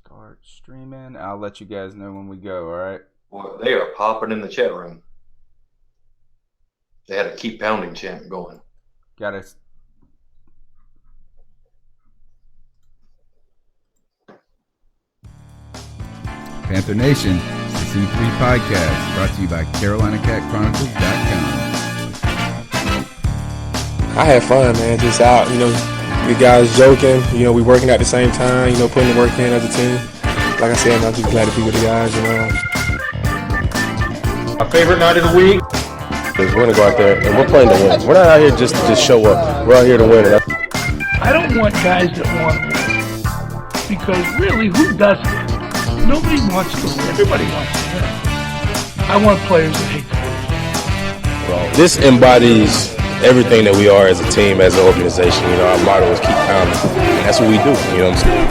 Start streaming. I'll let you guys know when we go, all right? Boy, they are popping in the chat room. They had a keep pounding chant going. Got it. Panther Nation, the C3 podcast, brought to you by CarolinaCatChronicles.com. I had fun, man. Just out, you guys joking. We working at the same time. Putting the work in as a team. Like I said, I'm just glad to be with the guys. My favorite night of the week. We're gonna go out there and we're playing to win. We're not out here just to show up. We're out here to win. I don't want guys that want to win, because really, who doesn't? Nobody wants to win. Everybody wants to win. I want players that hate to lose. This embodies everything that we are as a team, as an organization. Our motto is keep pounding. And that's what we do. You know what I'm saying?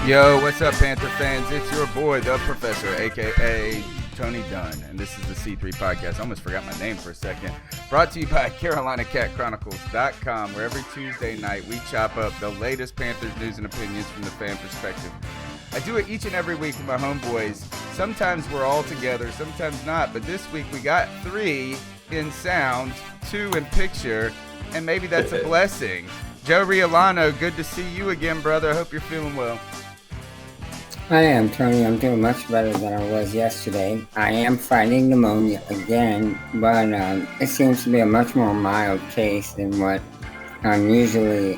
Yo, what's up, Panther fans? It's your boy, the Professor, a.k.a. Tony Dunn, and this is the C3 podcast. I almost forgot my name for a second. Brought to you by CarolinaCatChronicles.com, where every Tuesday night we chop up the latest Panthers news and opinions from the fan perspective. I do it each and every week with my homeboys. Sometimes we're all together, sometimes not, but this week we got 3 in sound, 2 in picture, and maybe that's a blessing. Joe Riolano, good to see you again, brother. I hope you're feeling well. I am, Tony. I'm doing much better than I was yesterday. I am fighting pneumonia again, but it seems to be a much more mild case than what I'm usually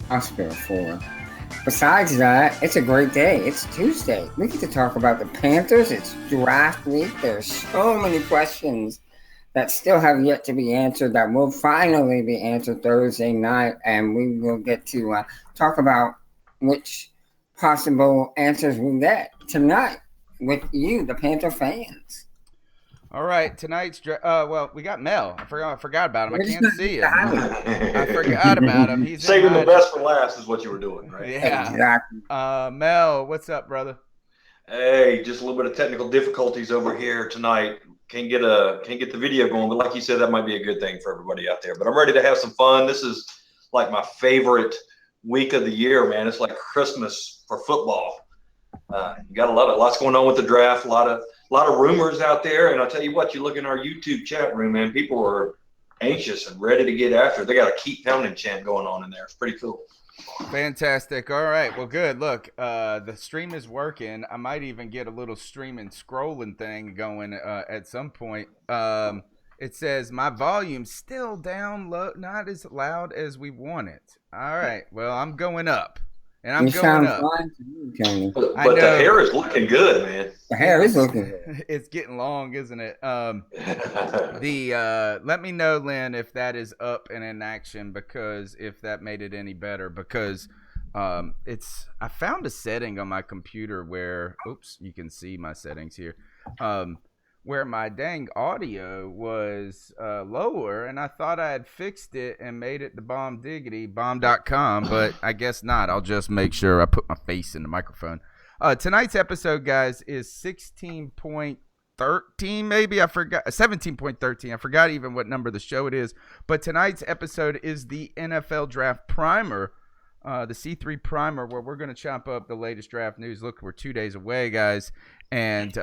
hospital for. Besides that, it's a great day. It's Tuesday. We get to talk about the Panthers. It's draft week. There's so many questions that still have yet to be answered that will finally be answered Thursday night, and we will get to talk about which possible answers we get tonight with you, the Panther fans. All right, tonight's well, we got Mel. I forgot about him. I can't see him. I forgot about him. He's saving the best for last is what you were doing, right? Yeah. Exactly. Mel, what's up, brother? Hey, just a little bit of technical difficulties over here tonight. Can't get the video going, but like you said, that might be a good thing for everybody out there. But I'm ready to have some fun. This is like my favorite week of the year, man. It's like Christmas for football. You gotta love it. Lots going on with the draft. A lot of rumors out there. And I'll tell you what, you look in our YouTube chat room, man. People are anxious and ready to get after it. They got a keep pounding chant going on in there. It's pretty cool. Fantastic. All right. Well, good. Look, the stream is working. I might even get a little streaming scrolling thing going at some point. It says my volume's still down low, not as loud as we want it. All right. Well, I'm going up. And I'm going up. Fine to me, Tony. But the hair is looking good, man. The hair is looking good. It's getting long, isn't it? Let me know, Lynn, if that is up and in action, because if that made it any better, because I found a setting on my computer where, oops, you can see my settings here, where my dang audio was lower, and I thought I had fixed it and made it the bomb.com, but I guess not. I'll just make sure I put my face in the microphone. Tonight's episode, guys, is 16.13, maybe. I forgot. 17.13. I forgot even what number the show it is. But tonight's episode is the NFL Draft Primer, the C3 Primer, where we're going to chop up the latest draft news. Look, we're 2 days away, guys. And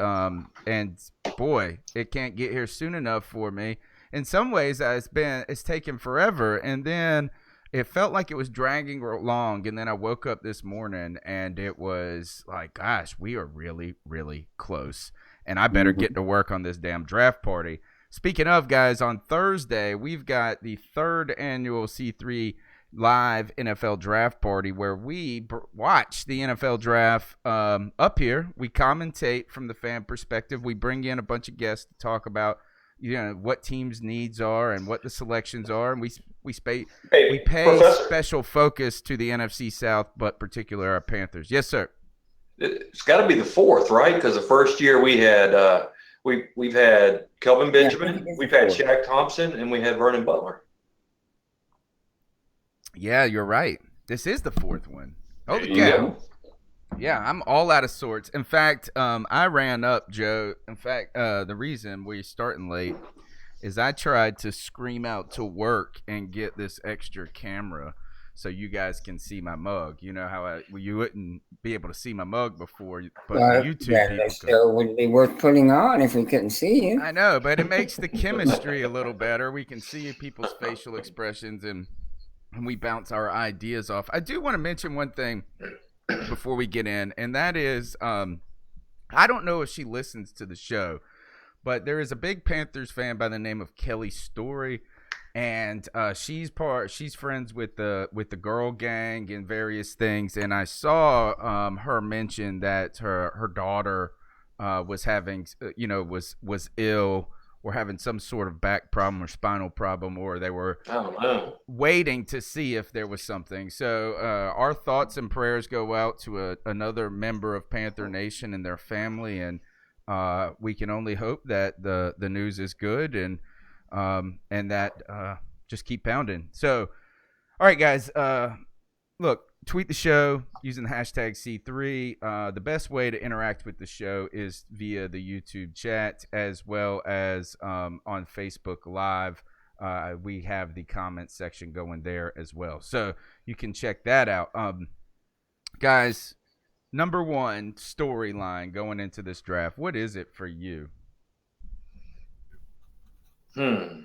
boy, it can't get here soon enough for me. In some ways, it's taken forever, and then it felt like it was dragging along. And then I woke up this morning, and it was like, gosh, we are really, really close. And I better get to work on this damn draft party. Speaking of, guys, on Thursday we've got the 3rd annual C3 live NFL draft party, where we watch the NFL draft up here. We commentate from the fan perspective. We bring in a bunch of guests to talk about what teams' needs are and what the selections are, and we pay special focus to the NFC South, but particularly our Panthers. Yes, sir. It's got to be the 4th, right? Because the first year we had we've had Kelvin Benjamin, we've had Shaq Thompson, and we had Vernon Butler. Yeah, you're right. This is the 4th one. Oh, the cow. Yeah, I'm all out of sorts. In fact, I ran up, Joe. In fact, the reason we're starting late is I tried to scream out to work and get this extra camera so you guys can see my mug. You know how you wouldn't be able to see my mug before, but Well, YouTube then people the could. show wouldn't be worth putting on if we couldn't see you. I know, but it makes the chemistry a little better. We can see people's facial expressions and we bounce our ideas off. I do want to mention one thing before we get in, and that is I don't know if she listens to the show, but there is a big Panthers fan by the name of Kelly Story, and she's friends with the girl gang and various things. And I saw her mention that her daughter was having was ill or having some sort of back problem or spinal problem, or they were waiting to see if there was something. So our thoughts and prayers go out to another member of Panther Nation and their family, and we can only hope that the news is good and that just keep pounding. So, all right, guys, look, tweet the show using the hashtag C3. The best way to interact with the show is via the YouTube chat as well as on Facebook Live. We have the comment section going there as well, so you can check that out. Guys, number one storyline going into this draft, what is it for you? I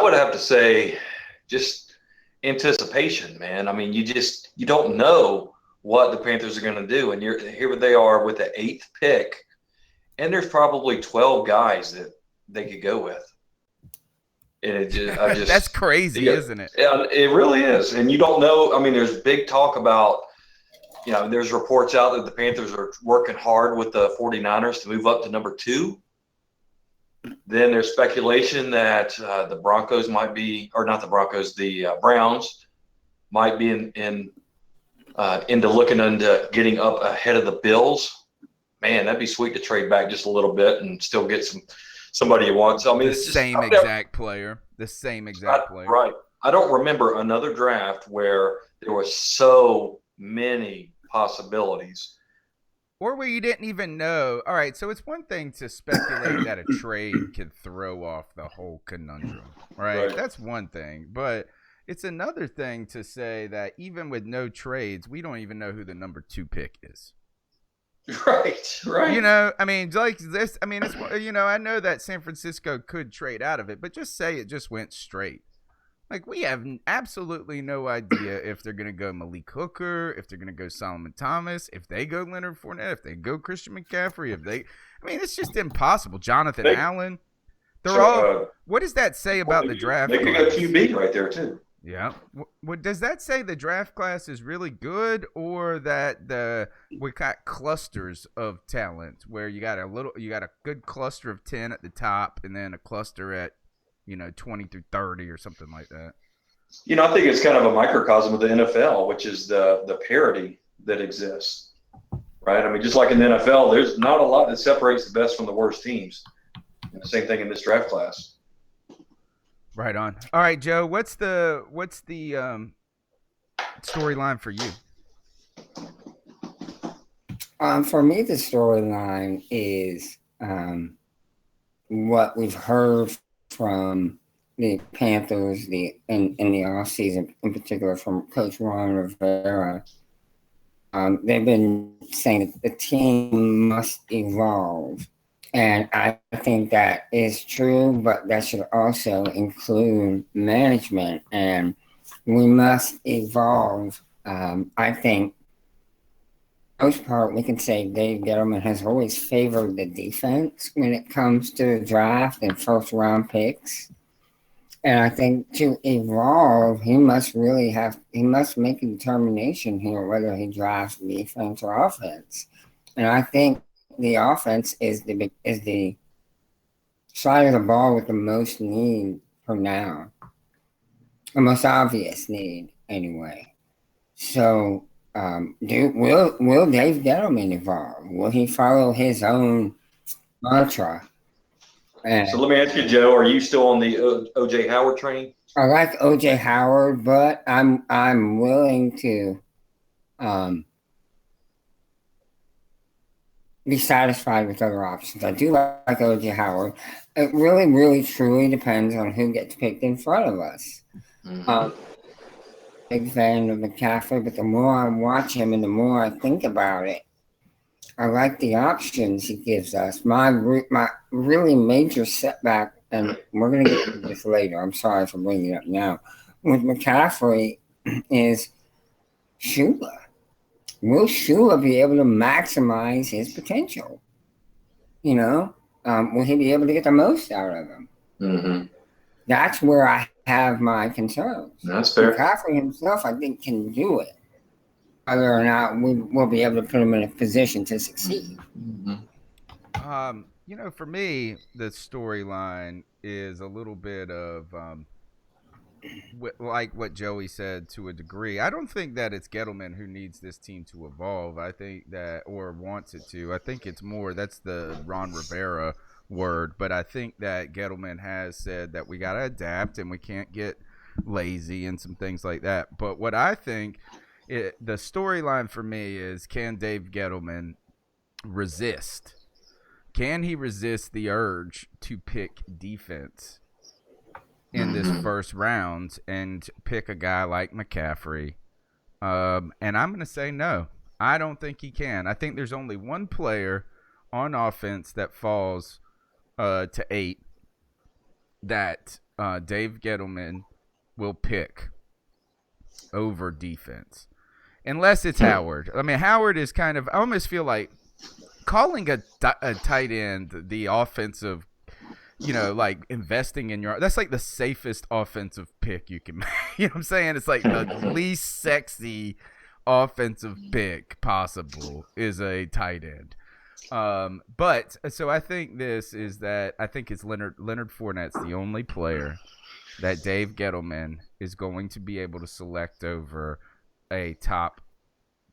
would have to say just anticipation, man. I mean, you don't know what the Panthers are going to do, and here they are with the 8th pick, and there's probably 12 guys that they could go with. And that's crazy, isn't it? Yeah, it really is. And you don't know. I mean, there's big talk about, there's reports out that the Panthers are working hard with the 49ers to move up to number 2. Then there's speculation that the Broncos might be, or not the Broncos, the Browns might be into looking into getting up ahead of the Bills. Man, that'd be sweet to trade back just a little bit and still get somebody you want. So I mean, the same exact player. Right. I don't remember another draft where there were so many possibilities. Or where you didn't even know. All right, so it's one thing to speculate that a trade could throw off the whole conundrum, right? That's one thing. But it's another thing to say that even with no trades, we don't even know who the number 2 pick is. Right. I mean, like this, I mean, it's, I know that San Francisco could trade out of it, but just say it just went straight. Like, we have absolutely no idea if they're going to go Malik Hooker, if they're going to go Solomon Thomas, if they go Leonard Fournette, if they go Christian McCaffrey, it's just impossible. Jonathan Allen. They're all, what does that say about the draft? They could go QB right there, too. Yeah. What does that say? The draft class is really good, or that we got clusters of talent where you got a good cluster of 10 at the top and then a cluster at 20 through 30 or something like that. I think it's kind of a microcosm of the NFL, which is the parity that exists, right? I mean, just like in the NFL, there's not a lot that separates the best from the worst teams. And the same thing in this draft class. Right on. All right, Joe, what's the storyline for you? For me, the storyline is what we've heard from the Panthers in the offseason, in particular from Coach Ron Rivera. They've been saying that the team must evolve. And I think that is true, but that should also include management. And we must evolve. I think, for the most part, we can say Dave Gettleman has always favored the defense when it comes to the draft and first-round picks. And I think to evolve, he must make a determination here whether he drafts defense or offense. And I think the offense is the side of the ball with the most need for now, the most obvious need anyway. So, will Dave Gettleman evolve? Will he follow his own mantra? So let me ask you, Joe, are you still on the O.J. Howard train? I like O.J. Howard, but I'm willing to be satisfied with other options. I do like O.J. Howard. It really, really, truly depends on who gets picked in front of us. Big fan of McCaffrey, but the more I watch him and the more I think about it, I like the options he gives us. My really major setback, and we're going to get to this later. I'm sorry for bringing it up now. With McCaffrey is Shula. Will Shula be able to maximize his potential? Will he be able to get the most out of him? Mm-hmm. That's where I have my concerns. That's fair. McCaffrey himself, I think, can do it. Whether or not we'll be able to put him in a position to succeed. Mm-hmm. For me, the storyline is a little bit of like what Joey said to a degree. I don't think that it's Gettleman who needs this team to evolve. I think that, or wants it to. I think it's more, that's the Ron Rivera word, but I think that Gettleman has said that we got to adapt and we can't get lazy and some things like that. But what I think, the storyline for me is, can Dave Gettleman resist? Can he resist the urge to pick defense in this first round and pick a guy like McCaffrey? And I'm going to say no. I don't think he can. I think there's only one player on offense that falls to 8 that Dave Gettleman will pick over defense. Unless it's Howard. I mean, Howard is kind of, I almost feel like calling a tight end the offensive, like investing in that's like the safest offensive pick you can make. You know what I'm saying? It's like the least sexy offensive pick possible is a tight end. But so I think it's Leonard Fournette's the only player that Dave Gettleman is going to be able to select over a top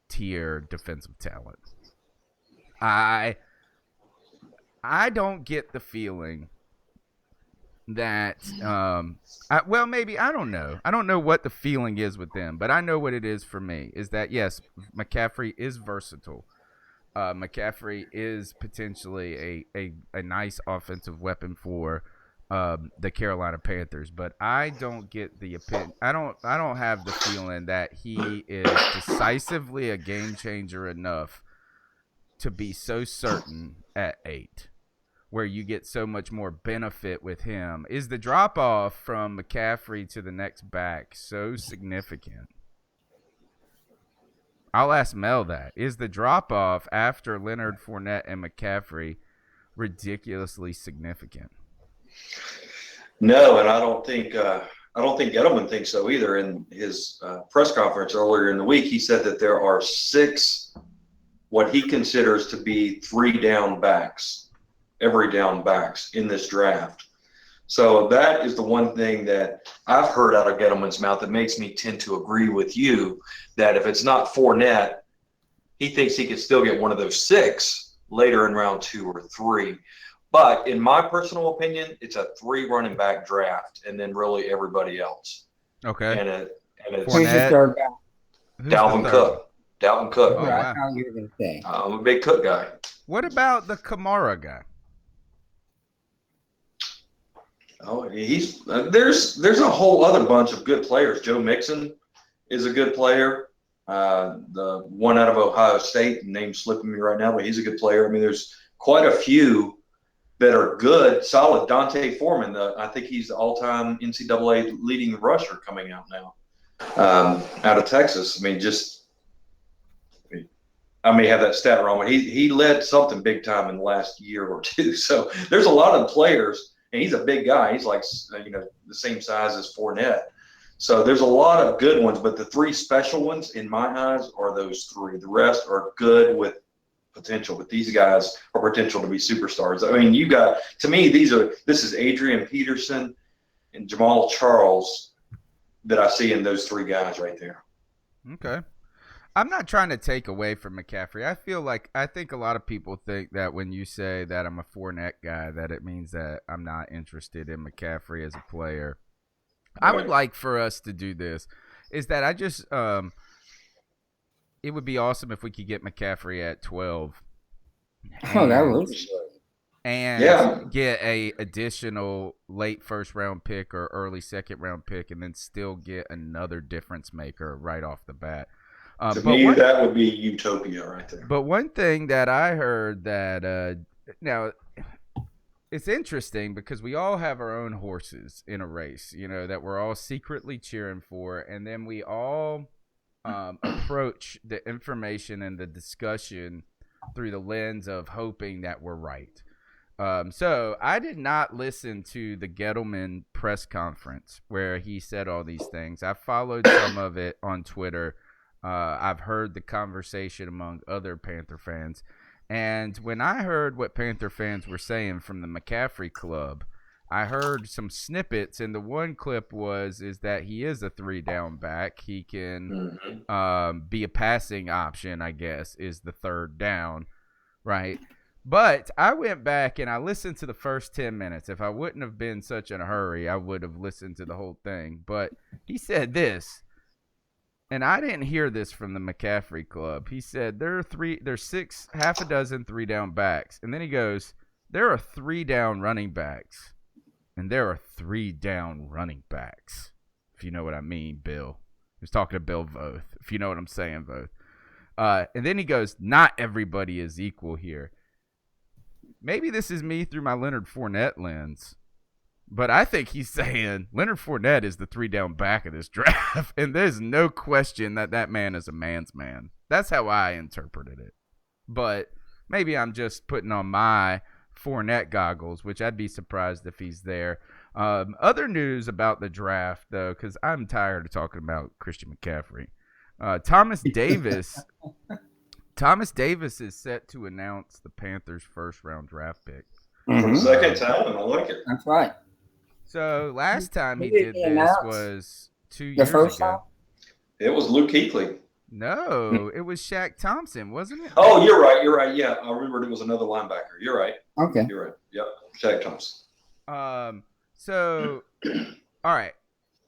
tier defensive talent. I don't get the feeling that maybe, I don't know. I don't know what the feeling is with them, but I know what it is for me, is that yes, McCaffrey is versatile. McCaffrey is potentially a nice offensive weapon for the Carolina Panthers, but I don't get the opinion. I don't have the feeling that he is decisively a game changer enough to be so certain at 8, where you get so much more benefit with him. Is the drop off from McCaffrey to the next back so significant? I'll ask Mel that. Is the drop off after Leonard Fournette and McCaffrey ridiculously significant? No, and I don't think Edelman thinks so either. In his press conference earlier in the week, he said that there are 6 what he considers to be 3 down backs, every down backs in this draft. So that is the one thing that I've heard out of Gettleman's mouth that makes me tend to agree with you, that if it's not Fournette, he thinks he could still get one of those 6 later in round 2 or 3. But in my personal opinion, it's a 3 running back draft, and then really everybody else. Okay. And it's Who's the third back? Dalvin Cook. Dalvin Cook. Oh, Right, wow. how you were going to say. I'm a big Cook guy. What about the Kamara guy? Oh, he's there's a whole other bunch of good players. Joe Mixon is a good player. The one out of Ohio State, name's slipping me right now, but he's a good player. I mean, there's quite a few that are good, solid. Dante Foreman, I think he's the all-time NCAA leading rusher coming out now, out of Texas. I mean, I may have that stat wrong, but he led something big time in the last year or 2. So there's a lot of players, and he's a big guy. He's like, the same size as Fournette. So there's a lot of good ones, but the 3 special ones in my eyes are those 3. The rest are good with potential, but these guys are potential to be superstars. I mean, this is Adrian Peterson and Jamal Charles that I see in those 3 guys right there. Okay. I'm not trying to take away from McCaffrey. I think a lot of people think that when you say that I'm a Fournette guy, that it means that I'm not interested in McCaffrey as a player. I would like for us to do this, is that I just it would be awesome if we could get McCaffrey at 12. Oh, that would be good. and get a additional late first round pick or early second round pick, and then still get another difference maker right off the bat. To me, that would be utopia right there. But one thing that I heard that now it's interesting because we all have our own horses in a race, that we're all secretly cheering for, and then we all approach the information and the discussion through the lens of hoping that we're right. So I did not listen to the Gettleman press conference where he said all these things. I followed some of it on Twitter. I've heard the conversation among other Panther fans. And when I heard what Panther fans were saying from the McCaffrey club, I heard some snippets, and the one clip is that he is a 3-down back. He can be a passing option, I guess, is the third down, right? But I went back and I listened to the first 10 minutes. If I wouldn't have been such in a hurry, I would have listened to the whole thing. But he said this, and I didn't hear this from the McCaffrey club. He said there's half a dozen 3-down backs. And then he goes, there are 3-down running backs. And there are 3-down running backs. If you know what I mean, Bill. He was talking to Bill Voth. If you know what I'm saying, Voth. And then he goes, not everybody is equal here. Maybe this is me through my Leonard Fournette lens. But I think he's saying Leonard Fournette is the 3-down back of this draft. And there's no question that man is a man's man. That's how I interpreted it. But maybe I'm just putting on my Fournette goggles, which I'd be surprised if he's there. Other news about the draft, though, because I'm tired of talking about Christian McCaffrey. Thomas Davis is set to announce the Panthers' first-round draft pick. For the second time, I like it. That's right. So last time he did this was 2 years ago. It was Luke Kuechly. No, it was Shaq Thompson, wasn't it? Oh, you're right. Yeah, I remembered it was another linebacker. You're right. Okay. You're right. Yep, Shaq Thompson. So, all right.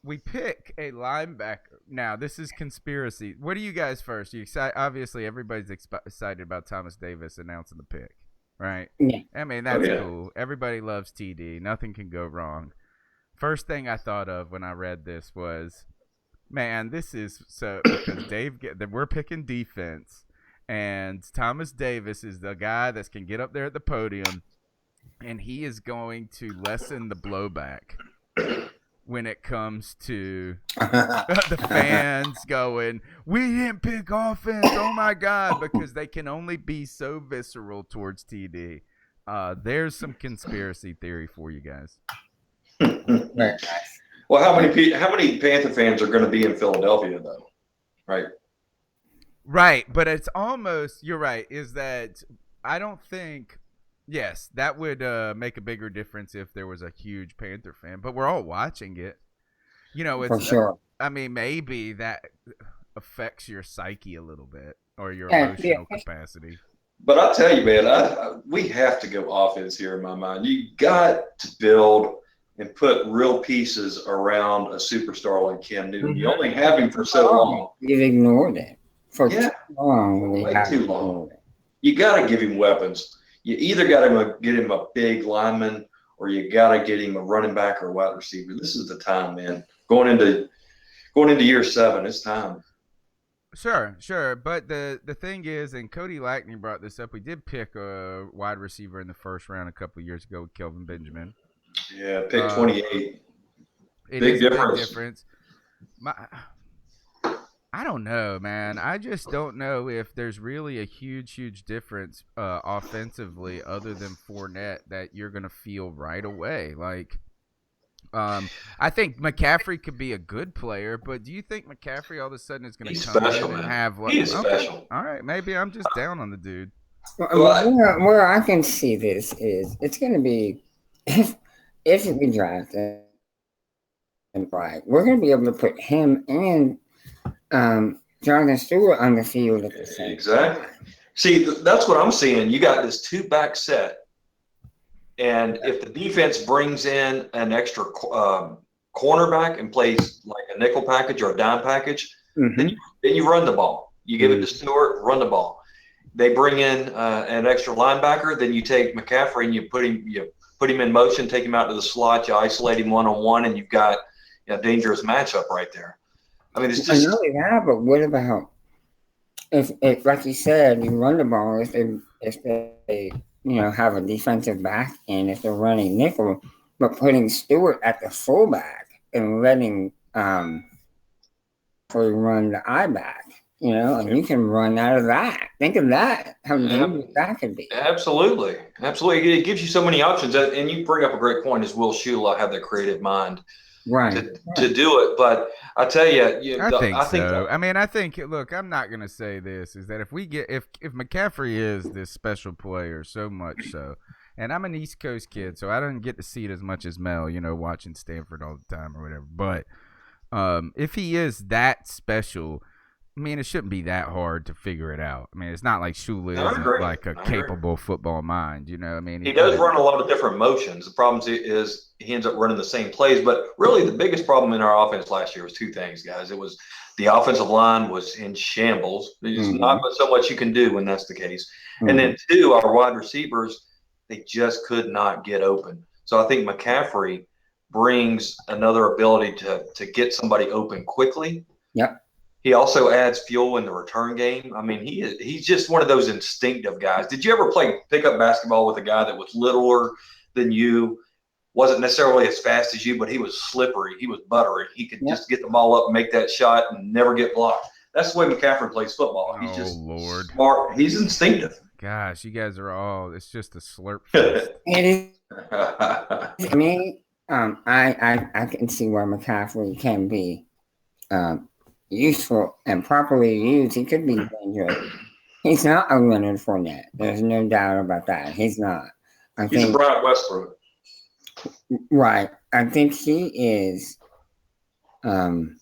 We pick a linebacker. Now, this is conspiracy. What are you guys first? You excited? Obviously, everybody's excited about Thomas Davis announcing the pick, right? Yeah. I mean, that's cool. Everybody loves TD. Nothing can go wrong. First thing I thought of when I read this was, man, this is so because we're picking defense, and Thomas Davis is the guy that can get up there at the podium, and he is going to lessen the blowback when it comes to the fans going, we didn't pick offense, oh my God, because they can only be so visceral towards TD. There's some conspiracy theory for you guys. Very nice. Well, how many Panther fans are going to be in Philadelphia, though? Right. Right, but it's almost, you're right, is that I don't think, yes, that would make a bigger difference if there was a huge Panther fan, but we're all watching it. It's For sure. I mean, maybe that affects your psyche a little bit or your emotional capacity. But I tell you, man, we have to go offense here in my mind. You got to build and put real pieces around a superstar like Cam Newton. You only have him for so long. You've ignored it for too long. Way too long. You got to give him weapons. You either got to get him a big lineman or you got to get him a running back or a wide receiver. This is the time, man. Going into year 7, it's time. Sure. But the thing is, and Cody Lackney brought this up, we did pick a wide receiver in the first round a couple of years ago with Kelvin Benjamin. Yeah, pick 28. Big difference. I don't know, man. I just don't know if there's really a huge difference offensively other than Fournette that you're going to feel right away. Like, I think McCaffrey could be a good player, but do you think McCaffrey all of a sudden is going to come in and have like? He's special. All right, maybe I'm just down on the dude. Where I can see this is it's going to be if we draft him right, we're going to be able to put him and Jonathan Stewart on the field at the same time. Exactly. See, that's what I'm seeing. You got this 2-back set, and if the defense brings in an extra cornerback and plays like a nickel package or a dime package, then you run the ball. You give it to Stewart, run the ball. they bring in an extra linebacker. Then you take McCaffrey and you put him in motion, take him out to the slot, you isolate him one-on-one, and you've got a dangerous matchup right there. I mean, it's just. I know that, but what about if like you said, you run the ball if they have a defensive back and if they're running nickel, but putting Stewart at the fullback and letting run the I back, and you can run out of that. Think of that, how dangerous that could be. Absolutely. It gives you so many options. And you bring up a great point, as Will Shula have the creative mind to do it. But I tell you, I think so. I mean, look, I'm not going to say this, is that if McCaffrey is this special player, so much so, and I'm an East Coast kid, so I don't get to see it as much as Mel, watching Stanford all the time or whatever. But if he is that special, I mean, it shouldn't be that hard to figure it out. I mean, it's not like Shula isn't like a capable football mind, I mean, he does run a lot of different motions. The problem is he ends up running the same plays. But really, the biggest problem in our offense last year was two things, guys. It was the offensive line was in shambles. There's not so much you can do when that's the case. And then two, our wide receivers, they just could not get open. So I think McCaffrey brings another ability to get somebody open quickly. Yep. He also adds fuel in the return game. I mean, he's just one of those instinctive guys. Did you ever play pickup basketball with a guy that was littler than you, wasn't necessarily as fast as you, but he was slippery, he was buttery. He could just get the ball up and make that shot and never get blocked. That's the way McCaffrey plays football. He's just smart. He's instinctive. Gosh, you guys are all – it's just a slurp fest. It is. I mean, I can see where McCaffrey can be useful and properly used. He could be dangerous. He's not a Leonard Fournette. There's no doubt about that. He's not. He's a Brian Westbrook. Right. I think he is the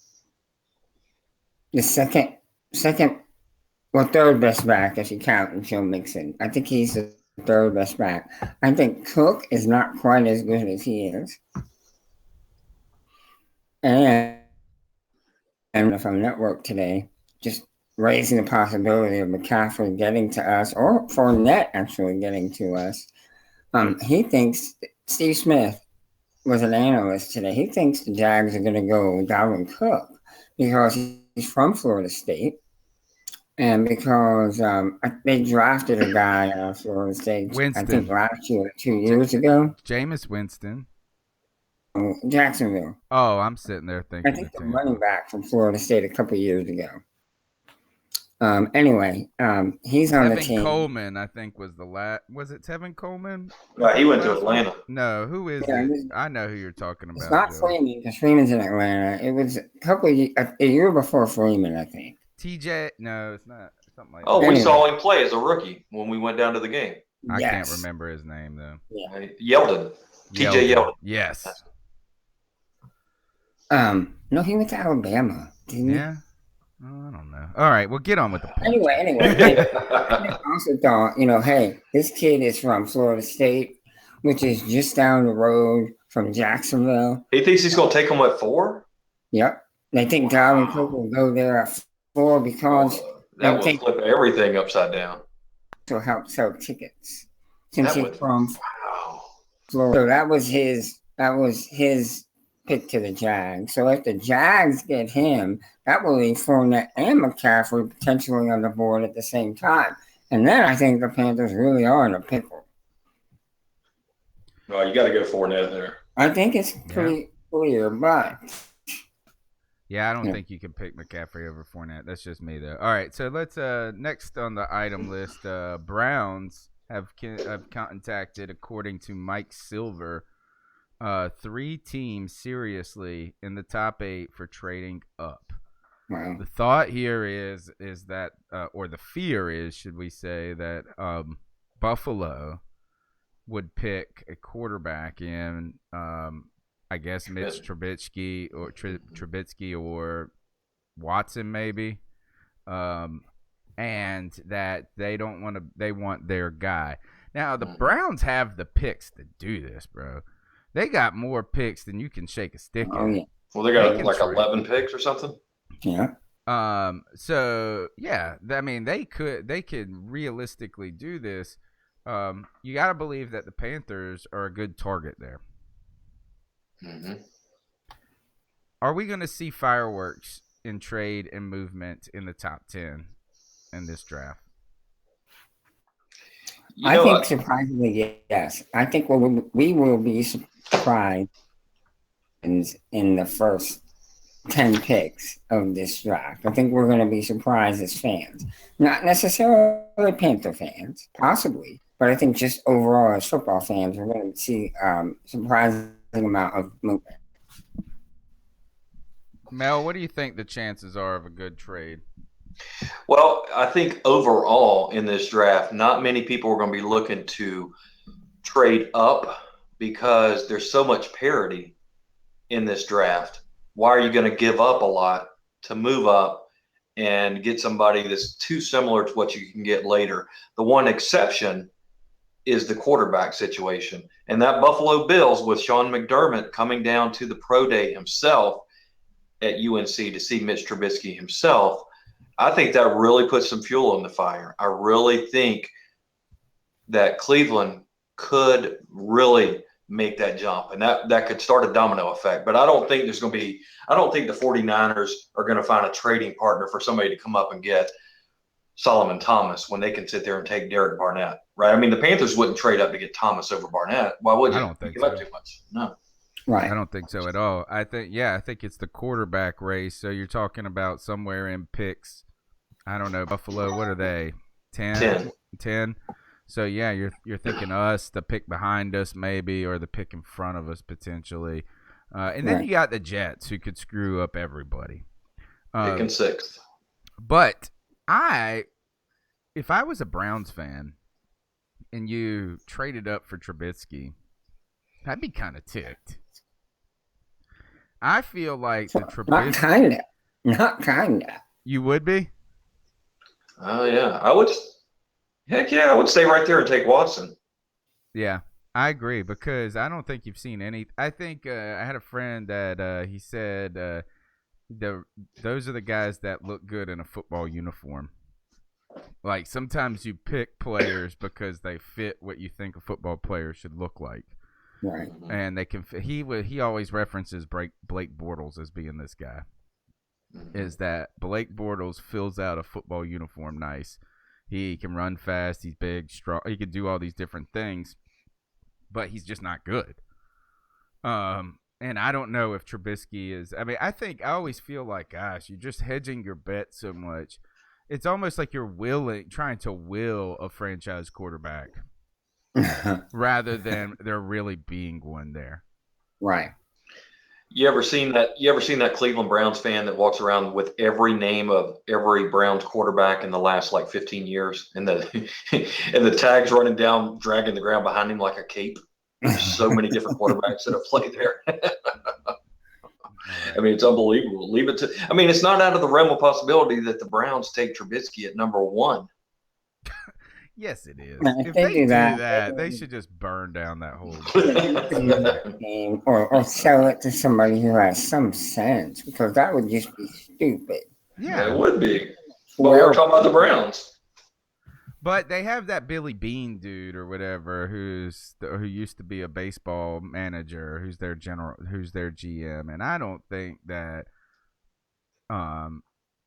third best back if you count Joe Mixon. I think he's the third best back. I think Cook is not quite as good as he is. And from Network today, just raising the possibility of McCaffrey getting to us, or Fournette actually getting to us. He thinks Steve Smith was an analyst today. He thinks the Jags are going to go with Dalvin Cook because he's from Florida State, and because they drafted a guy out of Florida State. Winston. I think last year, 2 years ago. Jameis Winston. Jacksonville. Oh, I'm sitting there thinking. I think the running back from Florida State a couple years ago. Anyway, he's on the team. Tevin Coleman, I think, was the last. Was it Tevin Coleman? No, he went to Atlanta. No, who is it? I know who you're talking about. It's not Freeman, because Freeman's in Atlanta. It was a year before Freeman, I think. TJ? No, it's not. Something like that. Oh, we saw him play as a rookie when we went down to the game. I can't remember his name, though. Yeah. Yeldon. TJ Yeldon. Yes. No, he went to Alabama, didn't he? Yeah. I don't know. All right, well, get on with the point. Anyway, I also thought, hey, this kid is from Florida State, which is just down the road from Jacksonville. He thinks he's going to take him at 4? Yep. They think Dalvin Cook will go there at 4 because that will flip everything upside down. To help sell tickets. Since he's from Florida. So that was his pick to the Jags. So if the Jags get him, that will leave Fournette and McCaffrey potentially on the board at the same time. And then I think the Panthers really are in a pickle. No, you got to go Fournette there. I think it's pretty clear, but... Yeah, I don't think you can pick McCaffrey over Fournette. That's just me, though. All right, so let's next on the item list, Browns have contacted, according to Mike Silver, 3 teams seriously in the top 8 for trading up. Wow. The thought here is that, or the fear is, should we say, that Buffalo would pick a quarterback in, I guess, Mitch Trubisky or Watson maybe, and that they want their guy. Now the Browns have the picks to do this, bro. They got more picks than you can shake a stick at. Yeah. Well, they got like 11 picks or something. Yeah. So yeah, I mean they could realistically do this. You got to believe that the Panthers are a good target there. Mm-hmm. Are we going to see fireworks in trade and movement in the top 10 in this draft? I think surprisingly, yes. I think we will be surprised in the first 10 picks of this draft. I think we're going to be surprised as fans. Not necessarily Panther fans, possibly, but I think just overall as football fans, we're going to see surprising amount of movement. Mel, what do you think the chances are of a good trade? Well, I think overall in this draft, not many people are going to be looking to trade up because there's so much parity in this draft. Why are you going to give up a lot to move up and get somebody that's too similar to what you can get later? The one exception is the quarterback situation. And that Buffalo Bills with Sean McDermott coming down to the pro day himself at UNC to see Mitch Trubisky himself, I think that really puts some fuel in the fire. I really think that Cleveland could really make that jump, and that could start a domino effect. But I don't think the 49ers are going to find a trading partner for somebody to come up and get Solomon Thomas when they can sit there and take Derek Barnett, right? I mean, the Panthers wouldn't trade up to get Thomas over Barnett. Why would you? I don't think give so. up too much. No. Right. I don't think so at all. I think it's the quarterback race. So you're talking about somewhere in picks. I don't know, Buffalo, what are they? 10? 10? So yeah, you're thinking us, the pick behind us maybe, or the pick in front of us potentially. And then you got the Jets who could screw up everybody. Picking sixth. But if I was a Browns fan and you traded up for Trubisky, I'd be kind of ticked. I feel like the Trubisky. Not kinda. You would be? Oh yeah, I would. Heck yeah, I would stay right there and take Watson. Yeah, I agree because I don't think you've seen any. I think I had a friend that he said those are the guys that look good in a football uniform. Like sometimes you pick players because they fit what you think a football player should look like. Right. And they can. He always references Blake Bortles as being this guy. Is that Blake Bortles fills out a football uniform nice. He can run fast. He's big, strong. He can do all these different things, but he's just not good. And I don't know if Trubisky is. I mean, I always feel like, gosh, you're just hedging your bet so much. It's almost like you're trying to will a franchise quarterback rather than there really being one there. Right. You ever seen that Cleveland Browns fan that walks around with every name of every Browns quarterback in the last like 15 years and the tags running down, dragging the ground behind him like a cape? There's so many different quarterbacks that have played there. I mean, it's unbelievable. It's not out of the realm of possibility that the Browns take Trubisky at number 1. Yes, it is. If If they they do do that, that, they should just burn down that whole game or sell it to somebody who has some sense, because that would just be stupid. Yeah, it would be. But we're talking about the Browns. But they have that Billy Bean dude or whatever who used to be a baseball manager, who's their GM, and I don't think that. I'm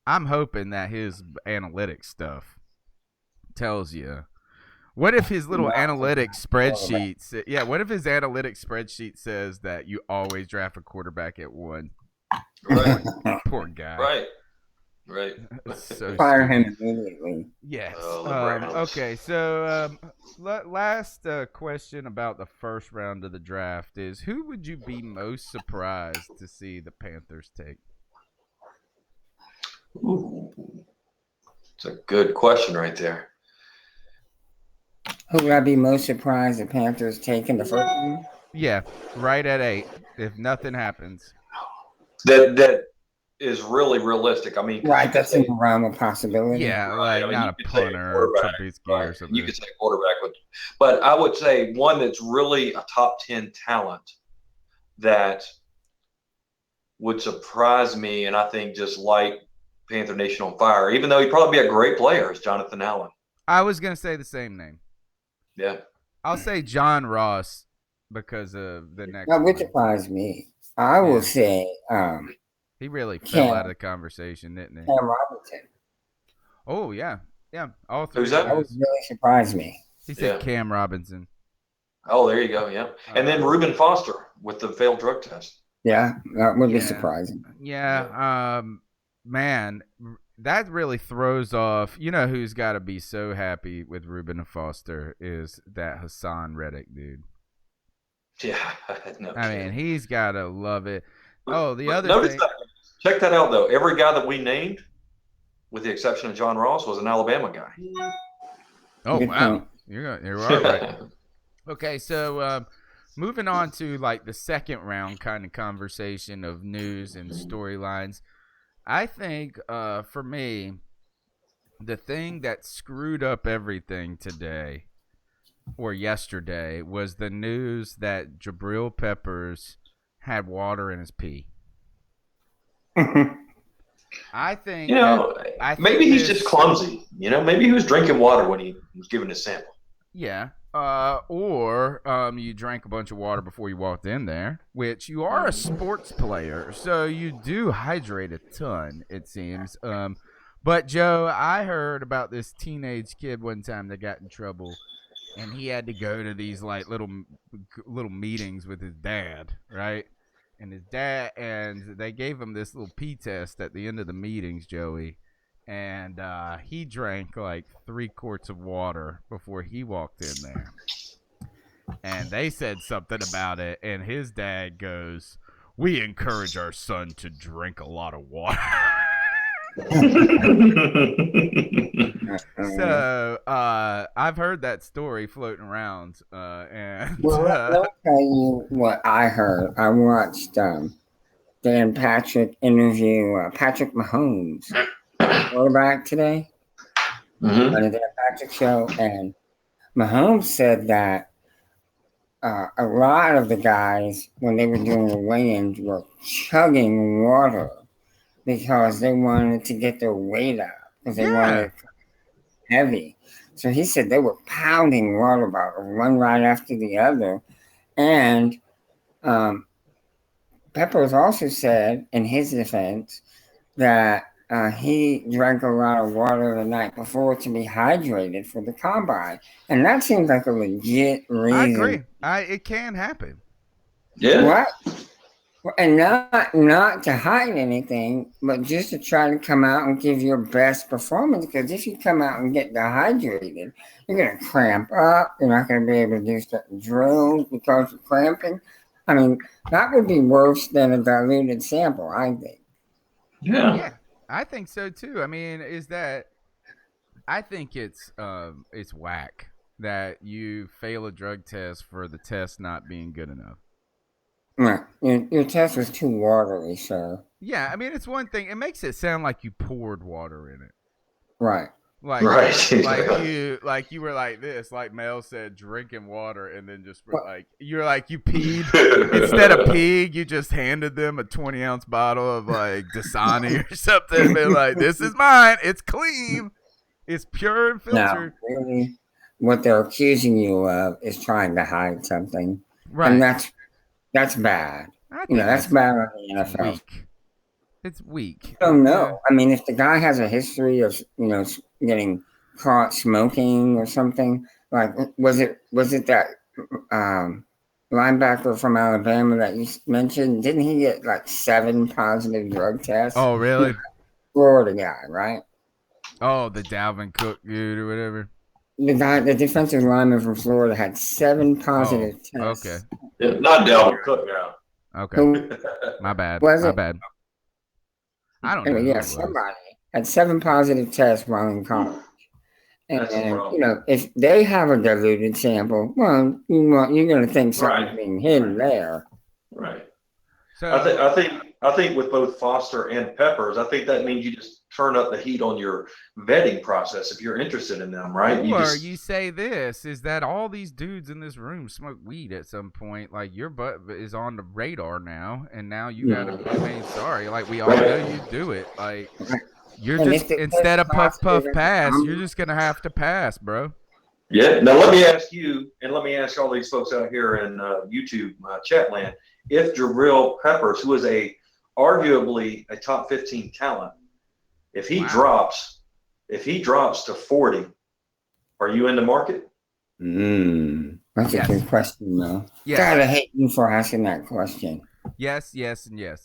hoping that his analytics stuff tells you. What if his little analytics spreadsheet? Yeah, what if his analytics spreadsheet says that you always draft a quarterback at 1? Right. Poor guy. Right. So fire him immediately. Yes. Oh, okay. So last question about the first round of the draft is: who would you be most surprised to see the Panthers take? Ooh. It's a good question right there. Who would I be most surprised the Panthers taking the first one? Yeah, right at 8. If nothing happens, That is really realistic. I mean, right, that's in the realm of possibility. yeah, Right. like I mean, not you a could say punter, quarterback, Trubisky right. or something. You could say quarterback, but I would say one that's really a top 10 talent that would surprise me, and I think just light Panther Nation on fire, even though he'd probably be a great player as Jonathan Allen. I was gonna say the same name. Yeah. I'll say John Ross because of the next That would one. surprise me. I will say He really Cam. fell out of the conversation, didn't he? Cam Robinson. Oh yeah. All three. Who's of that? That would those. really surprise me. He said Yeah. Cam Robinson. Oh, there you go. Yeah. And then Reuben Foster with the failed drug test. Yeah, that would be Yeah. surprising. Yeah. Man, that really throws off. You know who's got to be so happy with Reuben Foster is that Hassan Reddick dude. Yeah. No I kidding. mean, he's got to love it. Oh, the But other notice thing. that. Check that out, though. Every guy that we named, with the exception of John Ross, was an Alabama guy. Oh, Good wow. point. You're all right. Okay, so moving on to like the second round kind of conversation of news and storylines. I think for me, the thing that screwed up everything today or yesterday was the news that Jabril Peppers had water in his pee. I think maybe he's just clumsy. Maybe he was drinking water when he was given his sample. Yeah. Or you drank a bunch of water before you walked in there, which you are a sports player, so you do hydrate a ton, it seems. But Joe, I heard about this teenage kid one time that got in trouble, and he had to go to these like little meetings with his dad, right? And they gave him this little pee test at the end of the meetings, Joey. And he drank like 3 quarts of water before he walked in there. And they said something about it. And his dad goes, "We encourage our son to drink a lot of water." So I've heard that story floating around. Let me tell you what I heard. I watched Dan Patrick interview Patrick Mahomes, quarterback today, on the Dan Patrick show, and Mahomes said that a lot of the guys, when they were doing the weigh-ins, were chugging water because they wanted to get their weight up, because they wanted it heavy. So he said they were pounding water bottles, one right after the other. And Peppers also said, in his defense, that he drank a lot of water the night before to be hydrated for the combine. And that seems like a legit reason. I agree. It can happen. Yeah. What? And not to hide anything, but just to try to come out and give your best performance. Because if you come out and get dehydrated, you're going to cramp up. You're not going to be able to do certain drills because you're cramping. I mean, that would be worse than a diluted sample, I think. Yeah. I think so too. I mean, I think it's whack that you fail a drug test for the test not being good enough. Right. Your test was too watery, sir. Yeah, I mean, it's one thing. It makes it sound like you poured water in it. Right. Like you were like this, like Mel said, drinking water, and then just like you peed instead of peeing, you just handed them a 20-ounce bottle of like Dasani or something, and been like, "This is mine. It's clean. It's pure and filtered." No, really, what they're accusing you of is trying to hide something, Right? And that's bad. That's bad on the NFL. Weak. It's weak. I don't know. I mean, if the guy has a history of getting caught smoking or something, like was it that linebacker from Alabama that you mentioned? Didn't he get like 7 positive drug tests? Oh, really? Florida guy, right? Oh, the Dalvin Cook dude or whatever. The defensive lineman from Florida had 7 positive tests. Okay. Yeah, not Dalvin Cook now. Okay. My bad. Was My it? bad. I don't know. Yeah, somebody had 7 positive tests while in college. And if they have a diluted sample, well, you're going to think something's being hidden there. Right. So I think with both Foster and Peppers, I think that means you just turn up the heat on your vetting process if you're interested in them, right? You say this is that all these dudes in this room smoke weed at some point. Like your butt is on the radar now, and now you gotta. I mean, sorry, like we all know you do it. Like You're And just, if instead of puff puff positive, pass, you're just gonna have to pass, bro. Yeah. Now let me ask you, and let me ask all these folks out here in YouTube chat land, if Jabril Peppers, who is arguably a top 15 talent, if he drops to 40, are you in the market? That's a good question, though. Yes. Gotta hate you for asking that question. Yes, yes, and yes.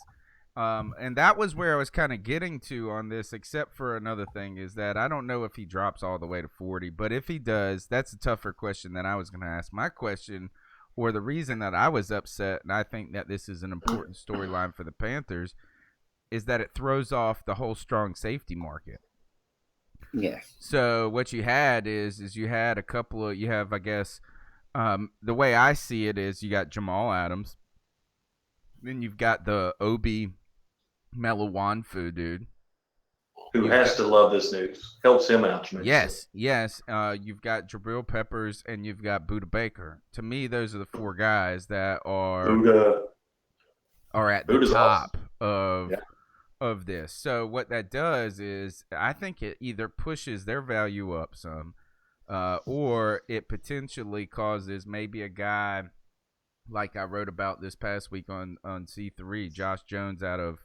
And that was where I was kind of getting to on this, except for another thing is that I don't know if he drops all the way to 40, but if he does, that's a tougher question than I was going to ask. My question, or the reason that I was upset, and I think that this is an important storyline for the Panthers, is that it throws off the whole strong safety market. Yes. So what you had is you had a couple of, you have, I guess, the way I see it is you got Jamal Adams, then you've got the Obi Meliwanfu dude, who has to love this news. Helps him out tremendously. Yes. You've got Jabril Peppers and you've got Buda Baker. To me, those are the four guys that are at the top of this. So what that does is, I think it either pushes their value up some, or it potentially causes maybe a guy like I wrote about this past week on C3, Josh Jones out of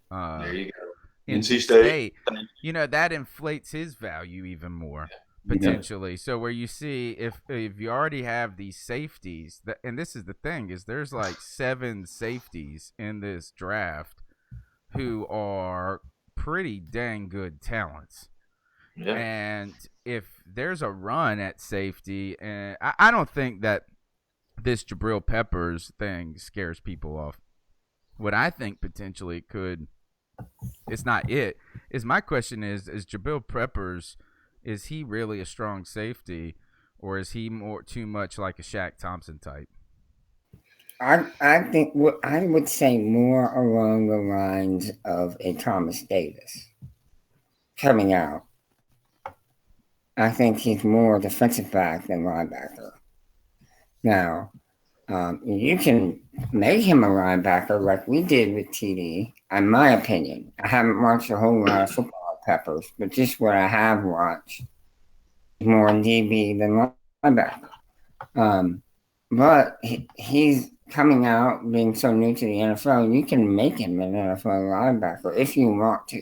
there you go. NC State. You know, that inflates his value even more potentially. So where you see if you already have these safeties, and this is the thing, is there's like 7 safeties in this draft who are pretty dang good talents. Yeah. And if there's a run at safety, and I don't think that this Jabril Peppers thing scares people off. What I think potentially could, it's not it, is my question is Jabril Peppers, is he really a strong safety, or is he too much like a Shaq Thompson type? I think I would say more along the lines of a Thomas Davis coming out. I think he's more defensive back than linebacker. Now, you can make him a linebacker like we did with TD, in my opinion. I haven't watched a whole lot of football Peppers, but just what I have watched is more DB than linebacker. But he's coming out being so new to the NFL, you can make him an NFL linebacker if you want to.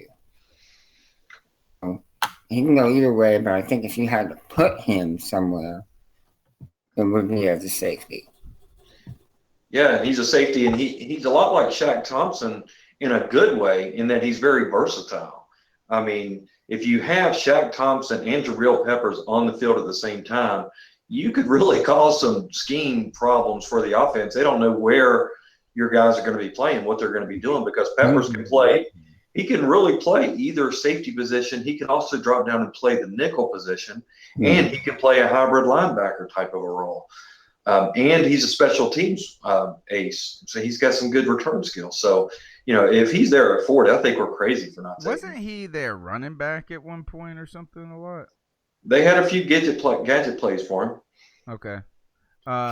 He can go either way, but I think if you had to put him somewhere, it would be as a safety. Yeah, he's a safety, and he's a lot like Shaq Thompson in a good way, in that he's very versatile. I mean, if you have Shaq Thompson and Jabril Peppers on the field at the same time, you could really cause some scheme problems for the offense. They don't know where your guys are going to be playing, what they're going to be doing, because Peppers can play. He can really play either safety position. He can also drop down and play the nickel position, and he can play a hybrid linebacker type of a role. And he's a special teams ace, so he's got some good return skills. So, you know, if he's there at 40, I think we're crazy for not taking him. Wasn't he their running back at one point or something a lot? They had a few gadget plays for him. Okay. I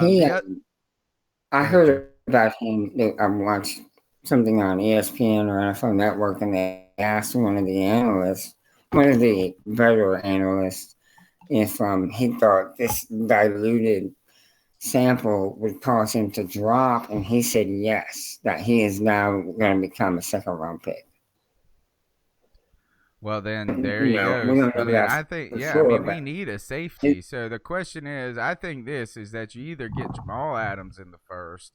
heard about him. I watched something on ESPN or NFL Network, and they asked one of the better analysts, if he thought this diluted sample would cause him to drop, and he said yes, that he is now going to become a second-round pick. Well, then there you go. I think, we need a safety. So the question is, I think this is that you either get Jamal Adams in the first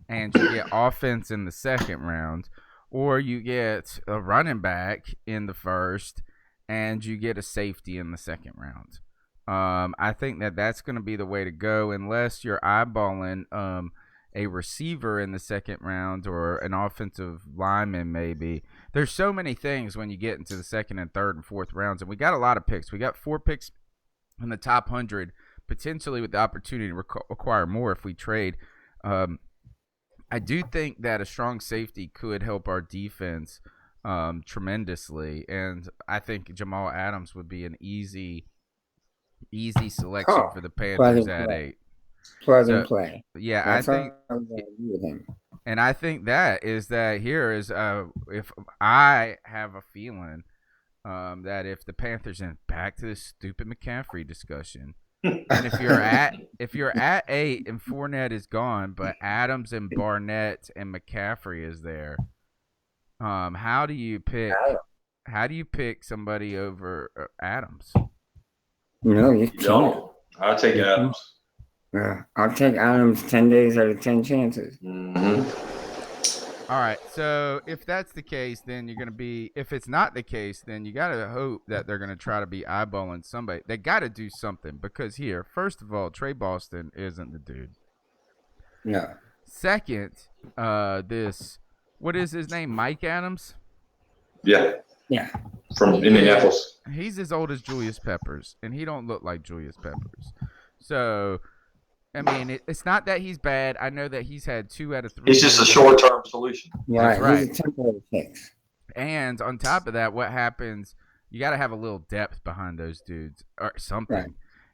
and you get offense in the second round, or you get a running back in the first and you get a safety in the second round. I think that that's going to be the way to go, unless you're eyeballing a receiver in the second round or an offensive lineman maybe. There's so many things when you get into the second and third and fourth rounds, and we got a lot of picks. We got 4 picks in the top 100, potentially with the opportunity to acquire more if we trade. I do think that a strong safety could help our defense tremendously, and I think Jamal Adams would be an easy selection for the Panthers at 8. Plug and play. Yeah, that's I think. With him. And I think that is here is if I have a feeling that if the Panthers, and back to this stupid McCaffrey discussion, and if you're at 8 and Fournette is gone, but Adams and Barnett and McCaffrey is there, how do you pick? How do you pick somebody over Adams? No, you can't. Don't. I'll take Adams. Yeah, I'll take Adams 10 days out of 10 chances. Mm-hmm. All right, so if that's the case, then you're going to be – if it's not the case, then you got to hope that they're going to try to be eyeballing somebody. They got to do something because here, first of all, Trey Boston isn't the dude. No. Second, what is his name, Mike Adams? Yeah. Yeah. From Indianapolis. He's as old as Julius Peppers, and he don't look like Julius Peppers. So – I mean, it's not that he's bad. I know that he's had 2 out of 3. It's just a short-term solution. Right. Right. He's a temporary fix. And on top of that, what happens, you got to have a little depth behind those dudes or something. Right.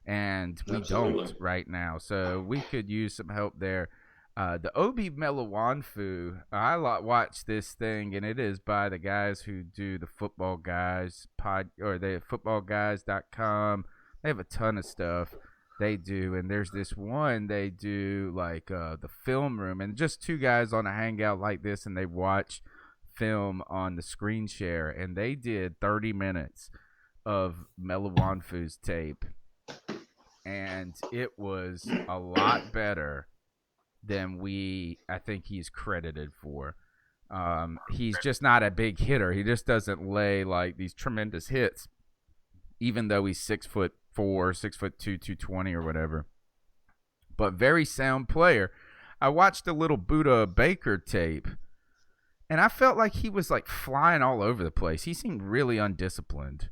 And we Absolutely. don't right now. So we could use some help there. The Obi Meliwanfu, I watched this thing, and it is by the guys who do the Football Guys they footballguys.com. They have a ton of stuff. They do, and there's this one they do like the film room, and just 2 guys on a hangout like this, and they watch film on the screen share, and they did 30 minutes of Meliwanfu's tape, and it was a lot better than I think he's credited for. He's just not a big hitter. He just doesn't lay like these tremendous hits, even though he's 6'4", 6'2", 220 or whatever. But very sound player. I watched a little Buda Baker tape, and I felt like he was like flying all over the place. He seemed really undisciplined.